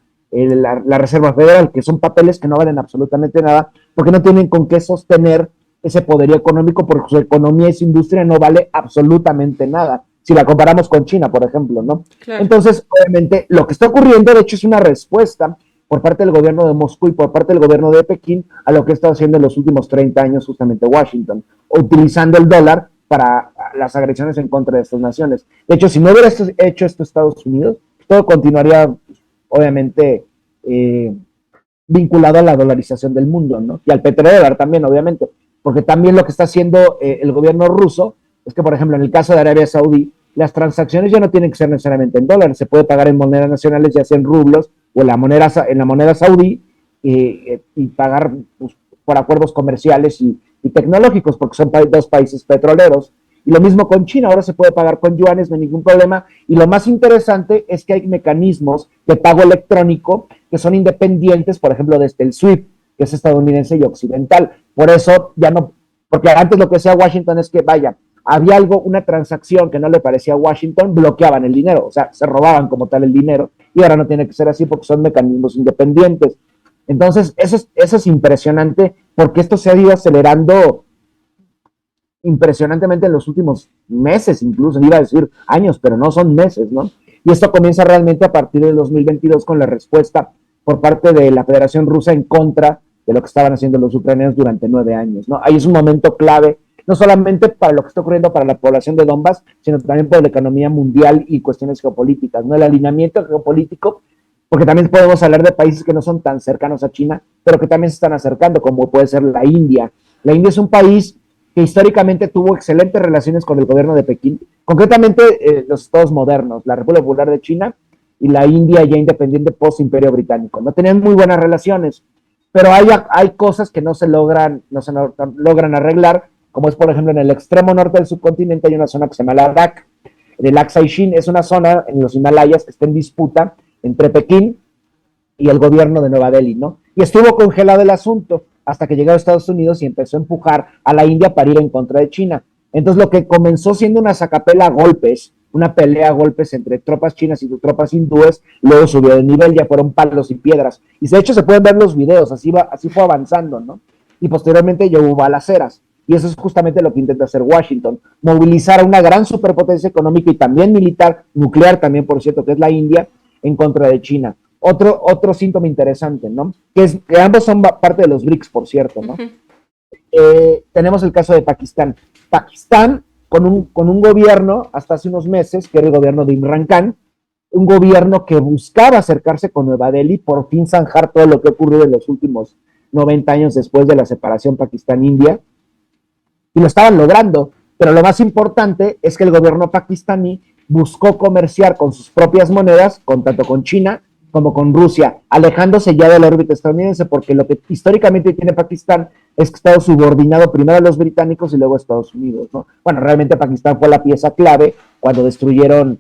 Reserva Federal, que son papeles que no valen absolutamente nada, porque no tienen con qué sostener ese poderío económico, porque su economía y su industria no vale absolutamente nada, si la comparamos con China, por ejemplo, ¿no? Claro. Entonces, obviamente, lo que está ocurriendo, de hecho, es una respuesta por parte del gobierno de Moscú y por parte del gobierno de Pekín a lo que ha estado haciendo en los últimos 30 años justamente Washington, utilizando el dólar para las agresiones en contra de estas naciones. De hecho, si no hubiera hecho esto Estados Unidos, todo continuaría, obviamente, vinculado a la dolarización del mundo, ¿no? Y al petrodólar también, obviamente, porque también lo que está haciendo el gobierno ruso es que, por ejemplo, en el caso de Arabia Saudí, las transacciones ya no tienen que ser necesariamente en dólares, se puede pagar en monedas nacionales, ya sea en rublos o en la moneda saudí, y pagar, pues, por acuerdos comerciales y tecnológicos, porque son dos países petroleros. Y lo mismo con China, ahora se puede pagar con yuanes, no hay ningún problema. Y lo más interesante es que hay mecanismos de pago electrónico que son independientes, por ejemplo, desde el SWIFT, que es estadounidense y occidental. Por eso ya no, porque antes lo que hacía Washington es que, vaya, había una transacción que no le parecía a Washington, bloqueaban el dinero, o sea, se robaban como tal el dinero, y ahora no tiene que ser así porque son mecanismos independientes. Entonces, eso es impresionante, porque esto se ha ido acelerando impresionantemente en los últimos meses, incluso, iba a decir años, pero no son meses, ¿no? Y esto comienza realmente a partir del 2022 con la respuesta por parte de la Federación Rusa en contra de lo que estaban haciendo los ucranianos durante 9 años, ¿no? Ahí es un momento clave, no solamente para lo que está ocurriendo para la población de Donbass, sino también por la economía mundial y cuestiones geopolíticas, ¿no? El alineamiento geopolítico, porque también podemos hablar de países que no son tan cercanos a China, pero que también se están acercando, como puede ser la India. La India es un país que históricamente tuvo excelentes relaciones con el gobierno de Pekín, concretamente los estados modernos, la República Popular de China y la India ya independiente post-imperio británico. No tenían muy buenas relaciones, pero hay cosas que no se logran arreglar, como es, por ejemplo, en el extremo norte del subcontinente hay una zona que se llama Ladakh. El Aksai-Chin es una zona en los Himalayas que está en disputa entre Pekín y el gobierno de Nueva Delhi, ¿no? Y estuvo congelado el asunto hasta que llegó a Estados Unidos y empezó a empujar a la India para ir en contra de China. Entonces, lo que comenzó siendo una sacapela a golpes, una pelea a golpes entre tropas chinas y tropas hindúes, luego subió de nivel, ya fueron palos y piedras. Y de hecho se pueden ver los videos, así fue avanzando, ¿no? Y posteriormente ya hubo balaceras. Y eso es justamente lo que intenta hacer Washington, movilizar a una gran superpotencia económica y también militar, nuclear también, por cierto, que es la India, en contra de China. Otro síntoma interesante, ¿no? Que ambos son parte de los BRICS, por cierto, ¿no? Tenemos el caso de Pakistán. Pakistán, con un gobierno, hasta hace unos meses, que era el gobierno de Imran Khan, un gobierno que buscaba acercarse con Nueva Delhi, por fin zanjar todo lo que ocurrió en los últimos 90 años después de la separación Pakistán-India, y lo estaban logrando, pero lo más importante es que el gobierno pakistaní buscó comerciar con sus propias monedas, tanto con China como con Rusia, alejándose ya de la órbita estadounidense, porque lo que históricamente tiene Pakistán es que ha estado subordinado primero a los británicos y luego a Estados Unidos, ¿no? Bueno, realmente Pakistán fue la pieza clave cuando destruyeron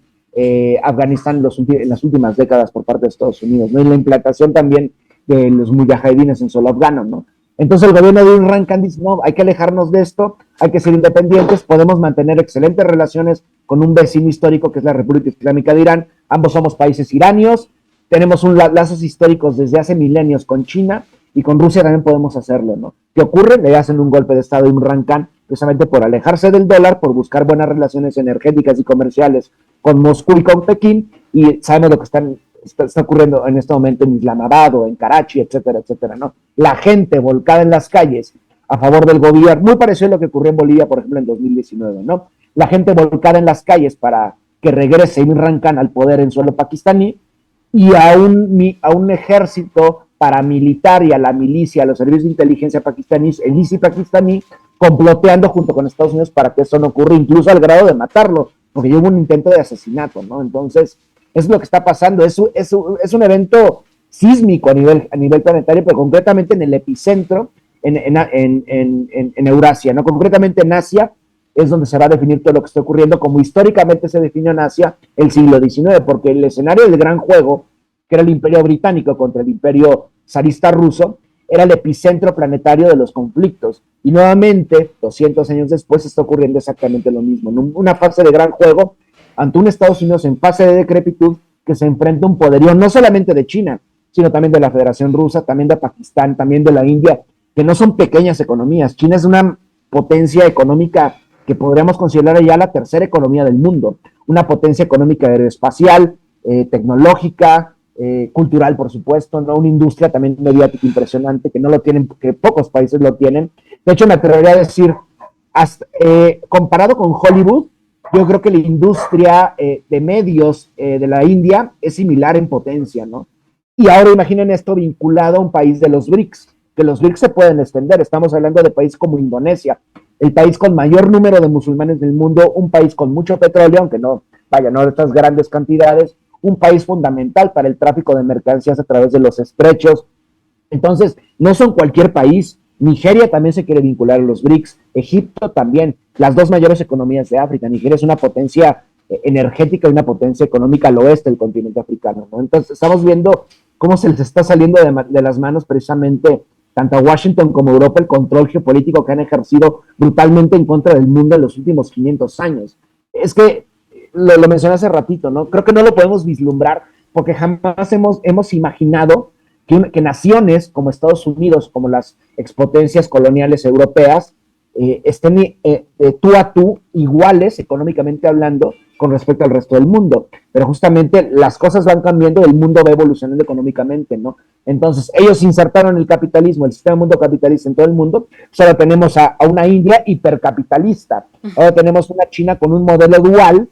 Afganistán en las últimas décadas por parte de Estados Unidos, ¿no? Y la implantación también de los mujahedines en suelo afgano, ¿no? Entonces el gobierno de Imran Khan dice, no, hay que alejarnos de esto, hay que ser independientes, podemos mantener excelentes relaciones con un vecino histórico que es la República Islámica de Irán, ambos somos países iranios, tenemos lazos históricos desde hace milenios con China y con Rusia también podemos hacerlo, ¿no? ¿Qué ocurre? Le hacen un golpe de estado a Imran Khan precisamente por alejarse del dólar, por buscar buenas relaciones energéticas y comerciales con Moscú y con Pekín, y sabemos lo que está ocurriendo en este momento en Islamabad o en Karachi, etcétera, etcétera, ¿no? La gente volcada en las calles a favor del gobierno, muy parecido a lo que ocurrió en Bolivia, por ejemplo, en 2019, ¿no? La gente volcada en las calles para que regrese Imran Khan al poder en suelo pakistaní, y a un ejército paramilitar y a la milicia, a los servicios de inteligencia pakistaníes, el ISI pakistaní, comploteando junto con Estados Unidos para que eso no ocurra, incluso al grado de matarlo, porque hubo un intento de asesinato, ¿no? Entonces, es lo que está pasando, es un evento sísmico a nivel planetario, pero concretamente en el epicentro, en Eurasia, ¿no? Concretamente en Asia, es donde se va a definir todo lo que está ocurriendo, como históricamente se definió en Asia el siglo XIX, porque el escenario del gran juego, que era el imperio británico contra el imperio zarista ruso, era el epicentro planetario de los conflictos. Y nuevamente, 200 años después, está ocurriendo exactamente lo mismo, ¿no? Una fase de gran juego ante un Estados Unidos en fase de decrepitud que se enfrenta a un poderío no solamente de China, sino también de la Federación Rusa, también de Pakistán, también de la India, que no son pequeñas economías. China es una potencia económica que podríamos considerar ya la tercera economía del mundo, una potencia económica aeroespacial, tecnológica, cultural, por supuesto, ¿no? Una industria también mediática impresionante que no lo tienen, que pocos países lo tienen. De hecho, me atrevería a decir, comparado con Hollywood, yo creo que la industria de medios de la India es similar en potencia, ¿no? Y ahora imaginen esto vinculado a un país de los BRICS, que los BRICS se pueden extender. Estamos hablando de países como Indonesia, el país con mayor número de musulmanes del mundo, un país con mucho petróleo, aunque no de estas grandes cantidades, un país fundamental para el tráfico de mercancías a través de los estrechos. Entonces, no son cualquier país, Nigeria también se quiere vincular a los BRICS, Egipto también, las dos mayores economías de África. Nigeria es una potencia energética y una potencia económica al oeste del continente africano, ¿no? Entonces estamos viendo cómo se les está saliendo de las manos precisamente tanto a Washington como a Europa el control geopolítico que han ejercido brutalmente en contra del mundo en los últimos 500 años. Es que, lo mencioné hace ratito, ¿no? Creo que no lo podemos vislumbrar porque jamás hemos imaginado que naciones como Estados Unidos, como las expotencias coloniales europeas, estén tú a tú iguales, económicamente hablando, con respecto al resto del mundo. Pero justamente las cosas van cambiando, el mundo va evolucionando económicamente, ¿no? Entonces, ellos insertaron el capitalismo, el sistema mundo capitalista en todo el mundo. Pues ahora tenemos a una India hipercapitalista. Ahora tenemos una China con un modelo dual,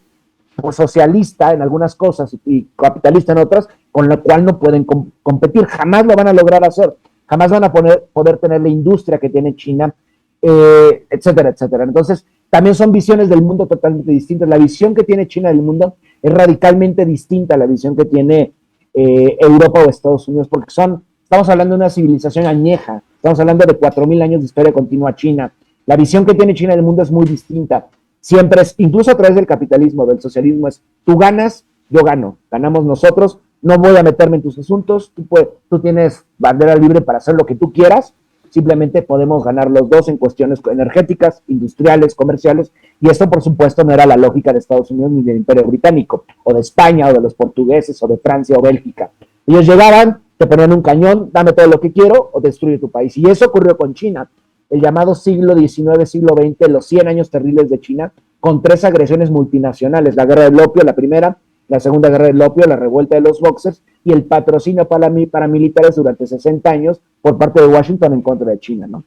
o socialista en algunas cosas y capitalista en otras, con lo cual no pueden competir. Jamás lo van a lograr hacer. Jamás van a poder tener la industria que tiene China, etcétera, etcétera. Entonces, también son visiones del mundo totalmente distintas. La visión que tiene China del mundo es radicalmente distinta a la visión que tiene Europa o Estados Unidos, porque estamos hablando de una civilización añeja, estamos hablando de 4.000 años de historia continua China. La visión que tiene China del mundo es muy distinta. Siempre es, incluso a través del capitalismo, del socialismo, es tú ganas, yo gano, ganamos nosotros, no voy a meterme en tus asuntos, tú tienes bandera libre para hacer lo que tú quieras, simplemente podemos ganar los dos en cuestiones energéticas, industriales, comerciales, y esto por supuesto no era la lógica de Estados Unidos ni del Imperio Británico, o de España, o de los portugueses, o de Francia, o Bélgica. Ellos llegaban, te ponían un cañón, dame todo lo que quiero, o destruye tu país, y eso ocurrió con China. El llamado siglo XIX, siglo XX, los 100 años terribles de China, con 3 agresiones multinacionales, la guerra del opio, la primera, la segunda guerra del opio, la revuelta de los Boxers y el patrocinio paramilitares durante 60 años por parte de Washington en contra de China, ¿no?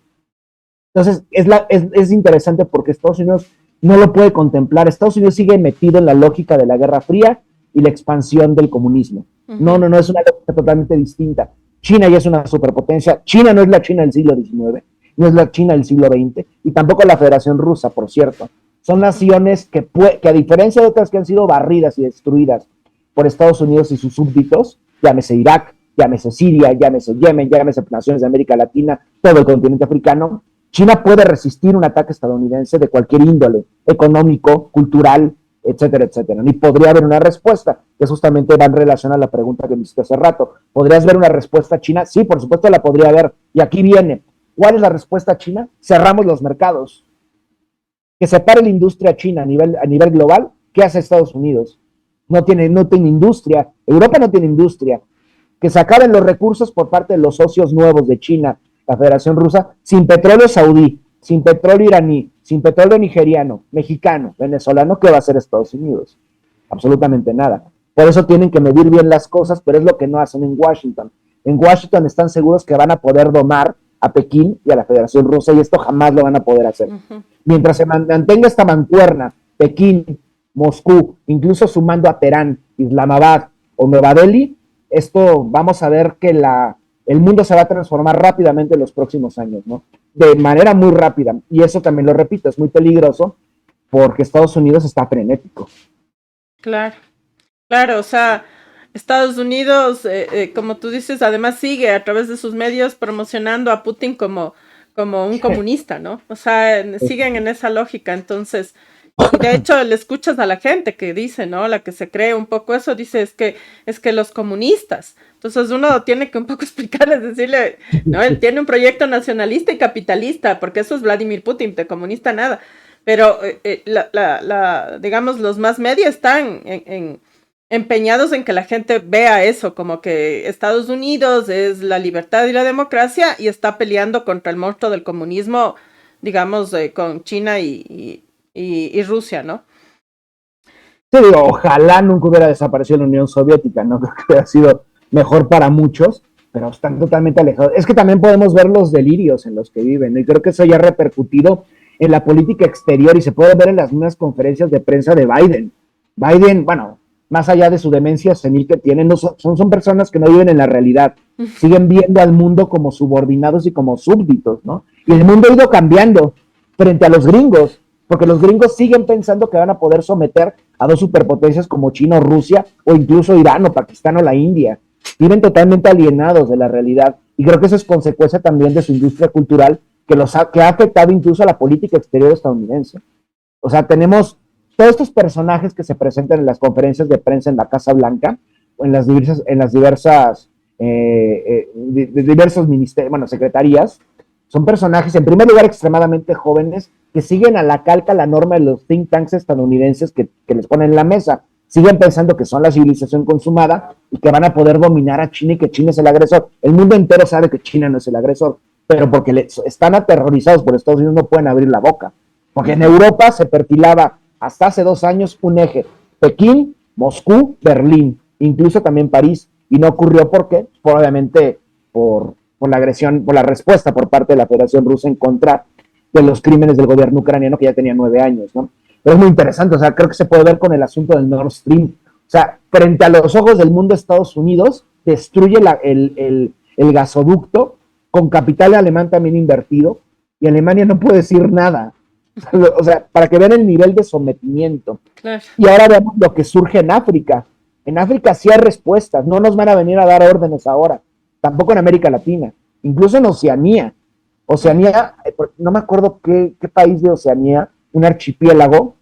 Entonces, es interesante porque Estados Unidos no lo puede contemplar. Estados Unidos sigue metido en la lógica de la Guerra Fría y la expansión del comunismo. No, es una lógica totalmente distinta. China ya es una superpotencia. China no es la China del siglo XIX, no es la China del siglo XX, y tampoco la Federación Rusa, por cierto. Son naciones que a diferencia de otras que han sido barridas y destruidas por Estados Unidos y sus súbditos, llámese Irak, llámese Siria, llámese Yemen, llámese naciones de América Latina, todo el continente africano, China puede resistir un ataque estadounidense de cualquier índole, económico, cultural, etcétera, etcétera. Ni podría haber una respuesta, que justamente va en relación a la pregunta que me hiciste hace rato. ¿Podrías ver una respuesta china? Sí, por supuesto la podría haber. Y aquí viene. ¿Cuál es la respuesta china? Cerramos los mercados. Que se pare la industria china a nivel global. ¿Qué hace Estados Unidos? No tiene industria. Europa no tiene industria. Que se acaben los recursos por parte de los socios nuevos de China, la Federación Rusa, sin petróleo saudí, sin petróleo iraní, sin petróleo nigeriano, mexicano, venezolano. ¿Qué va a hacer Estados Unidos? Absolutamente nada. Por eso tienen que medir bien las cosas, pero es lo que no hacen en Washington. En Washington están seguros que van a poder domar a Pekín y a la Federación Rusa, y esto jamás lo van a poder hacer. Mientras se mantenga esta mancuerna, Pekín, Moscú, incluso sumando a Teherán, Islamabad o Nueva Delhi, esto vamos a ver que el mundo se va a transformar rápidamente en los próximos años, ¿no? De manera muy rápida. Y eso también lo repito, es muy peligroso porque Estados Unidos está frenético. Claro, o sea, Estados Unidos, como tú dices, además sigue a través de sus medios promocionando a Putin como un comunista, ¿no? O sea, siguen en esa lógica. Entonces, y de hecho le escuchas a la gente que dice, ¿no? La que se cree un poco eso, dice es que los comunistas. Entonces uno tiene que un poco explicarles, decirle, no, él tiene un proyecto nacionalista y capitalista, porque eso es Vladimir Putin, de comunista nada. Pero digamos, los más medios están empeñados en que la gente vea eso, como que Estados Unidos es la libertad y la democracia y está peleando contra el monstruo del comunismo, digamos, con China y Rusia, ¿no? Sí, digo, ojalá nunca hubiera desaparecido la Unión Soviética, ¿no? Creo que hubiera sido mejor para muchos, pero están totalmente alejados. Es que también podemos ver los delirios en los que viven, ¿no? Y creo que eso ya ha repercutido en la política exterior y se puede ver en las mismas conferencias de prensa de Biden. Biden, bueno, más allá de su demencia senil que tienen, no son personas que no viven en la realidad, siguen viendo al mundo como subordinados y como súbditos, ¿no? Y el mundo ha ido cambiando frente a los gringos, porque los gringos siguen pensando que van a poder someter a dos superpotencias como China o Rusia, o incluso Irán o Pakistán o la India. Viven totalmente alienados de la realidad, y creo que eso es consecuencia también de su industria cultural, que ha afectado incluso a la política exterior estadounidense. O sea, tenemos todos estos personajes que se presentan en las conferencias de prensa en la Casa Blanca, o en las diversas ministerios, bueno, secretarías. Son personajes, en primer lugar, extremadamente jóvenes, que siguen a la calca la norma de los think tanks estadounidenses que les ponen en la mesa. Siguen pensando que son la civilización consumada y que van a poder dominar a China y que China es el agresor. El mundo entero sabe que China no es el agresor, pero porque están aterrorizados por Estados Unidos no pueden abrir la boca. Porque en Europa se perfilaba hasta hace 2 años un eje: Pekín, Moscú, Berlín, incluso también París, y no ocurrió. ¿Por qué? Obviamente por la agresión, por la respuesta por parte de la Federación Rusa en contra de los crímenes del gobierno ucraniano, que ya tenía 9 años, ¿no? Pero es muy interesante, o sea, creo que se puede ver con el asunto del Nord Stream. O sea, frente a los ojos del mundo, Estados Unidos destruye el gasoducto con capital alemán también invertido, y Alemania no puede decir nada. O sea, para que vean el nivel de sometimiento. Claro. Y ahora veamos lo que surge en África. En África sí hay respuestas, no nos van a venir a dar órdenes ahora, tampoco en América Latina, incluso en Oceanía. Oceanía, no me acuerdo qué país de Oceanía, un archipiélago,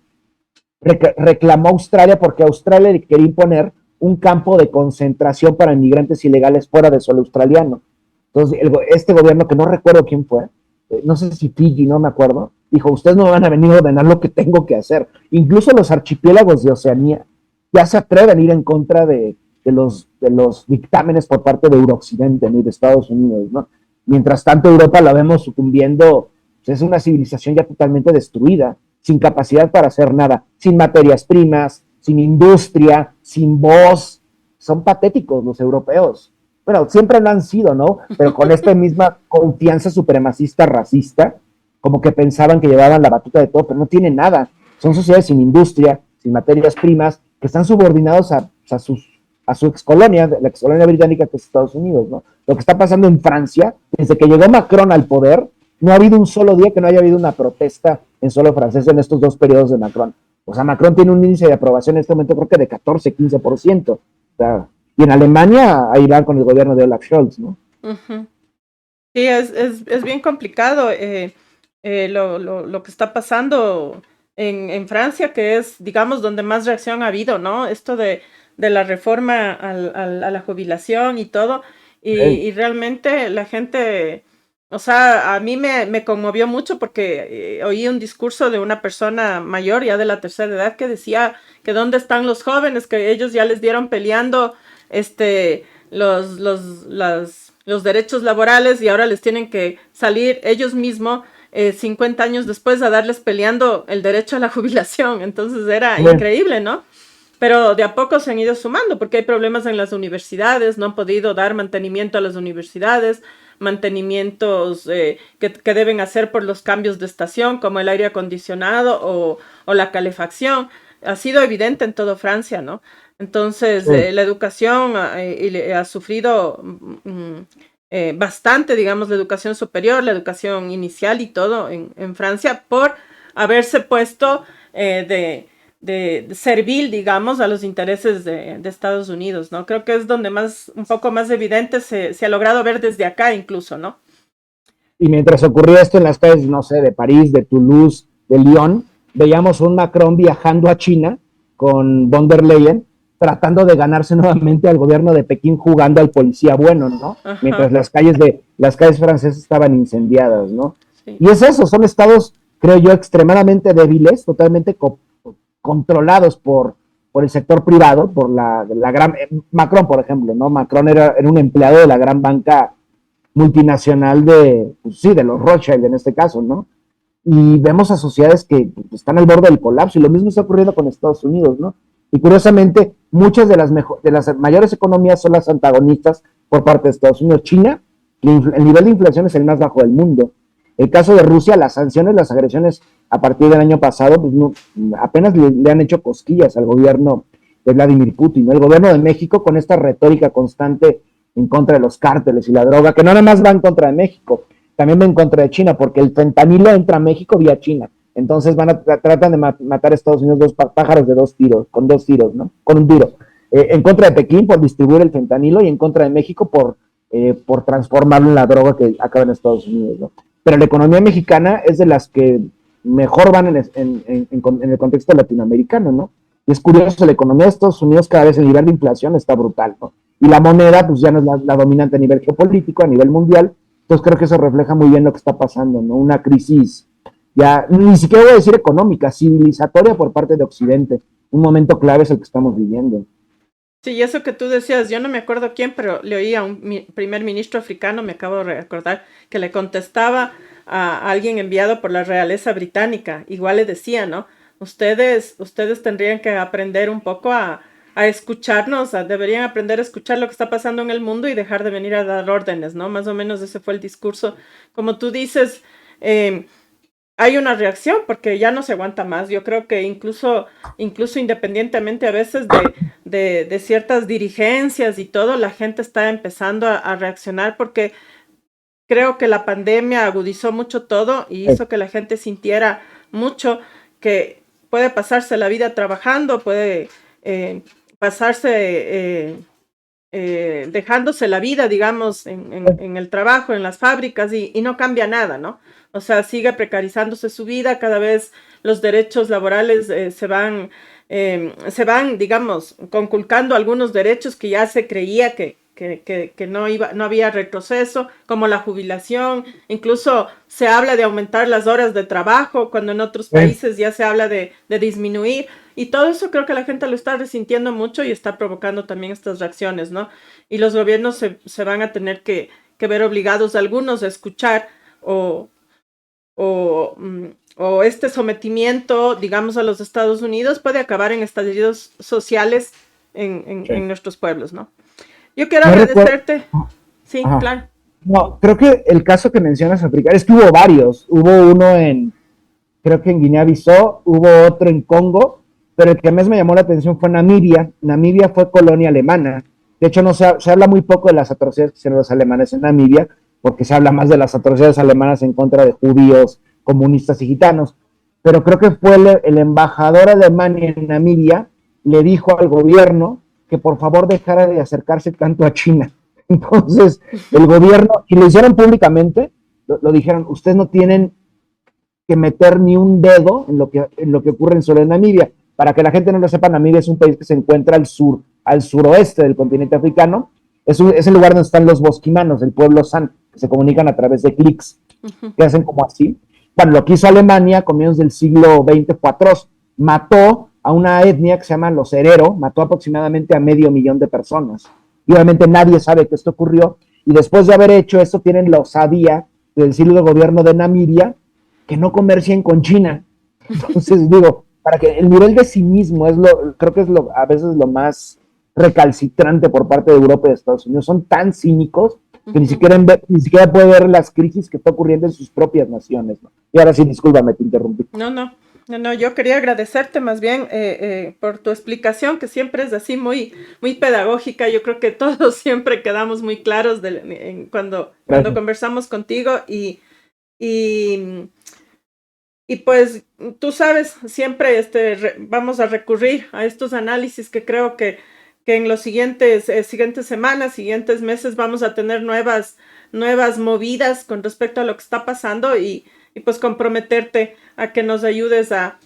reclamó a Australia porque Australia le quería imponer un campo de concentración para inmigrantes ilegales fuera de suelo australiano. Entonces, este gobierno, que no recuerdo quién fue, no sé si Fiji, no me acuerdo, dijo: ustedes no van a venir a ordenar lo que tengo que hacer. Incluso los archipiélagos de Oceanía ya se atreven a ir en contra de los dictámenes por parte de Eurooccidente, ¿no? Y de Estados Unidos, ¿no? Mientras tanto, Europa la vemos sucumbiendo, pues es una civilización ya totalmente destruida, sin capacidad para hacer nada, sin materias primas, sin industria, sin voz. Son patéticos los europeos. Bueno, siempre lo han sido, ¿no? Pero con esta misma confianza supremacista, racista, como que pensaban que llevaban la batuta de todo, pero no tienen nada. Son sociedades sin industria, sin materias primas, que están subordinados a su excolonia, la excolonia británica, que es Estados Unidos, ¿no? Lo que está pasando en Francia, desde que llegó Macron al poder, no ha habido un solo día que no haya habido una protesta en suelo francés en estos 2 periodos de Macron. O sea, Macron tiene un índice de aprobación en este momento, creo que de 14-15%. O sea, y en Alemania, ahí van con el gobierno de Olaf Scholz, ¿no? Uh-huh. Sí, es bien complicado lo que está pasando en Francia, que es, digamos, donde más reacción ha habido, ¿no? Esto de la reforma a la jubilación y todo, y realmente la gente, o sea, a mí me conmovió mucho porque oí un discurso de una persona mayor, ya de la tercera edad, que decía que dónde están los jóvenes, que ellos ya les dieron peleando los derechos laborales y ahora les tienen que salir ellos mismos 50 años después a darles peleando el derecho a la jubilación. Entonces era increíble, ¿no? Pero de a poco se han ido sumando porque hay problemas en las universidades, no han podido dar mantenimiento a las universidades, mantenimientos que deben hacer por los cambios de estación, como el aire acondicionado o la calefacción. Ha sido evidente en toda Francia, ¿no? Entonces, la educación ha sufrido bastante, digamos, la educación superior, la educación inicial y todo en Francia, por haberse puesto de servil, digamos, a los intereses de Estados Unidos, ¿no? Creo que es donde un poco más evidente se ha logrado ver desde acá incluso, ¿no? Y mientras ocurría esto en las calles, no sé, de París, de Toulouse, de Lyon, veíamos un Macron viajando a China con von der Leyen, tratando de ganarse nuevamente al gobierno de Pekín, jugando al policía bueno, ¿no? Ajá. Mientras las calles francesas estaban incendiadas, ¿no? Sí. Y es eso, son estados, creo yo, extremadamente débiles, totalmente controlados por el sector privado, por la gran... Macron, por ejemplo, ¿no? Macron era un empleado de la gran banca multinacional de los Rothschild en este caso, ¿no? Y vemos a sociedades que están al borde del colapso, y lo mismo está ocurriendo con Estados Unidos, ¿no? Y curiosamente, muchas de las mayores economías son las antagonistas por parte de Estados Unidos. China, el nivel de inflación es el más bajo del mundo. El caso de Rusia, las sanciones, las agresiones a partir del año pasado, pues apenas le han hecho cosquillas al gobierno de Vladimir Putin, ¿no? El gobierno de México, con esta retórica constante en contra de los cárteles y la droga, que no nada más va en contra de México, también va en contra de China, porque el fentanilo entra a México vía China. Entonces tratan de matar a Estados Unidos pájaros de 2 tiros, con 2 tiros, ¿no? Con un tiro. En contra de Pekín por distribuir el fentanilo, y en contra de México por transformarlo en la droga que acaba en Estados Unidos, ¿no? pero la economía mexicana es de las que mejor van en el contexto latinoamericano, ¿no? Y es curioso, la economía de Estados Unidos cada vez el nivel de inflación está brutal, ¿no? Y la moneda pues ya no es la dominante a nivel geopolítico, a nivel mundial, entonces creo que eso refleja muy bien lo que está pasando, ¿no? Una crisis ya, ni siquiera voy a decir económica, civilizatoria por parte de Occidente. Un momento clave es el que estamos viviendo. Sí, y eso que tú decías, yo no me acuerdo quién, pero le oí a un primer ministro africano, me acabo de recordar, que le contestaba a alguien enviado por la realeza británica. Igual le decía, ¿no? Ustedes tendrían que aprender un poco a escucharnos, deberían aprender a escuchar lo que está pasando en el mundo y dejar de venir a dar órdenes, ¿no? Más o menos ese fue el discurso. Como tú dices, hay una reacción porque ya no se aguanta más. Yo creo que incluso independientemente a veces de ciertas dirigencias y todo, la gente está empezando a reaccionar porque creo que la pandemia agudizó mucho todo y hizo que la gente sintiera mucho que puede pasarse la vida trabajando, puede pasarse dejándose la vida, digamos, en el trabajo, en las fábricas y no cambia nada, ¿no? O sea, sigue precarizándose su vida, cada vez los derechos laborales se van, digamos, conculcando algunos derechos que ya se creía que no había retroceso, como la jubilación, incluso se habla de aumentar las horas de trabajo, cuando en otros países ya se habla de disminuir, y todo eso creo que la gente lo está resintiendo mucho y está provocando también estas reacciones, ¿no? Y los gobiernos se van a tener que ver obligados algunos a escuchar o este sometimiento, digamos, a los Estados Unidos puede acabar en estallidos sociales en nuestros pueblos, ¿no? Yo quiero agradecerte. Sí, Ajá. claro. No, creo que el caso que mencionas africano, es que hubo varios. Hubo uno creo que en Guinea-Bissau, hubo otro en Congo, pero el que más me llamó la atención fue Namibia. Namibia fue colonia alemana. De hecho, no se habla muy poco de las atrocidades que hicieron los alemanes en Namibia, porque se habla más de las atrocidades alemanas en contra de judíos, comunistas y gitanos. Pero creo que fue el embajador alemán en Namibia, le dijo al gobierno que por favor dejara de acercarse tanto a China. Entonces, el gobierno, y lo hicieron públicamente, lo dijeron, ustedes no tienen que meter ni un dedo en lo que ocurre en solo en Namibia. Para que la gente no lo sepa, Namibia es un país que se encuentra al suroeste del continente africano. Es el lugar donde están los bosquimanos, el pueblo San, que se comunican a través de clics, que hacen como así. Bueno, lo que hizo Alemania a comienzos del siglo XX fue atroz. Mató a una etnia que se llama los Herero, mató aproximadamente a 500,000 de personas. Y obviamente nadie sabe que esto ocurrió. Y después de haber hecho esto, tienen la osadía de decirle al gobierno de Namibia que no comercien con China. Entonces, digo, para que el nivel de cinismo creo que es a veces lo más recalcitrante por parte de Europa y de Estados Unidos. Son tan cínicos que ni siquiera puede ver las crisis que está ocurriendo en sus propias naciones, ¿no? Y ahora sí, discúlpame, te interrumpí. No, yo quería agradecerte más bien por tu explicación, que siempre es así muy, muy pedagógica. Yo creo que todos siempre quedamos muy claros cuando conversamos contigo y pues tú sabes, siempre vamos a recurrir a estos análisis que creo que en los siguientes semanas, siguientes meses vamos a tener nuevas movidas con respecto a lo que está pasando y pues comprometerte a que nos ayudes a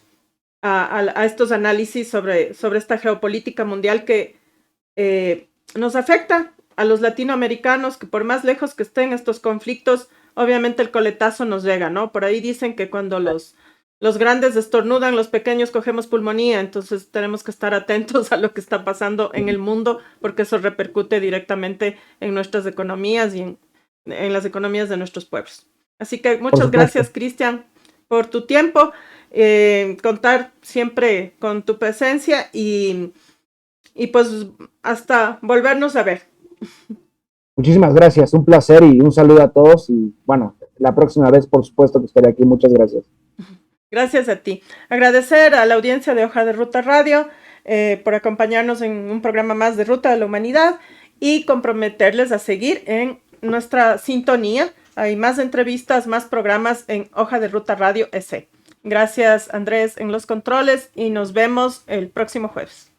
estos análisis sobre esta geopolítica mundial que nos afecta a los latinoamericanos, que por más lejos que estén estos conflictos, obviamente el coletazo nos llega, ¿no? Por ahí dicen que cuando los grandes estornudan, los pequeños cogemos pulmonía, entonces tenemos que estar atentos a lo que está pasando en el mundo, porque eso repercute directamente en nuestras economías y en las economías de nuestros pueblos. Así que muchas gracias, Cristian, por tu tiempo, contar siempre con tu presencia y pues hasta volvernos a ver. Muchísimas gracias, un placer y un saludo a todos y bueno, la próxima vez por supuesto que estaré aquí. Muchas gracias. Gracias a ti. Agradecer a la audiencia de Hoja de Ruta Radio por acompañarnos en un programa más de Ruta de la Humanidad y comprometerles a seguir en nuestra sintonía. Hay más entrevistas, más programas en Hoja de Ruta Radio S. Gracias, Andrés, en los controles y nos vemos el próximo jueves.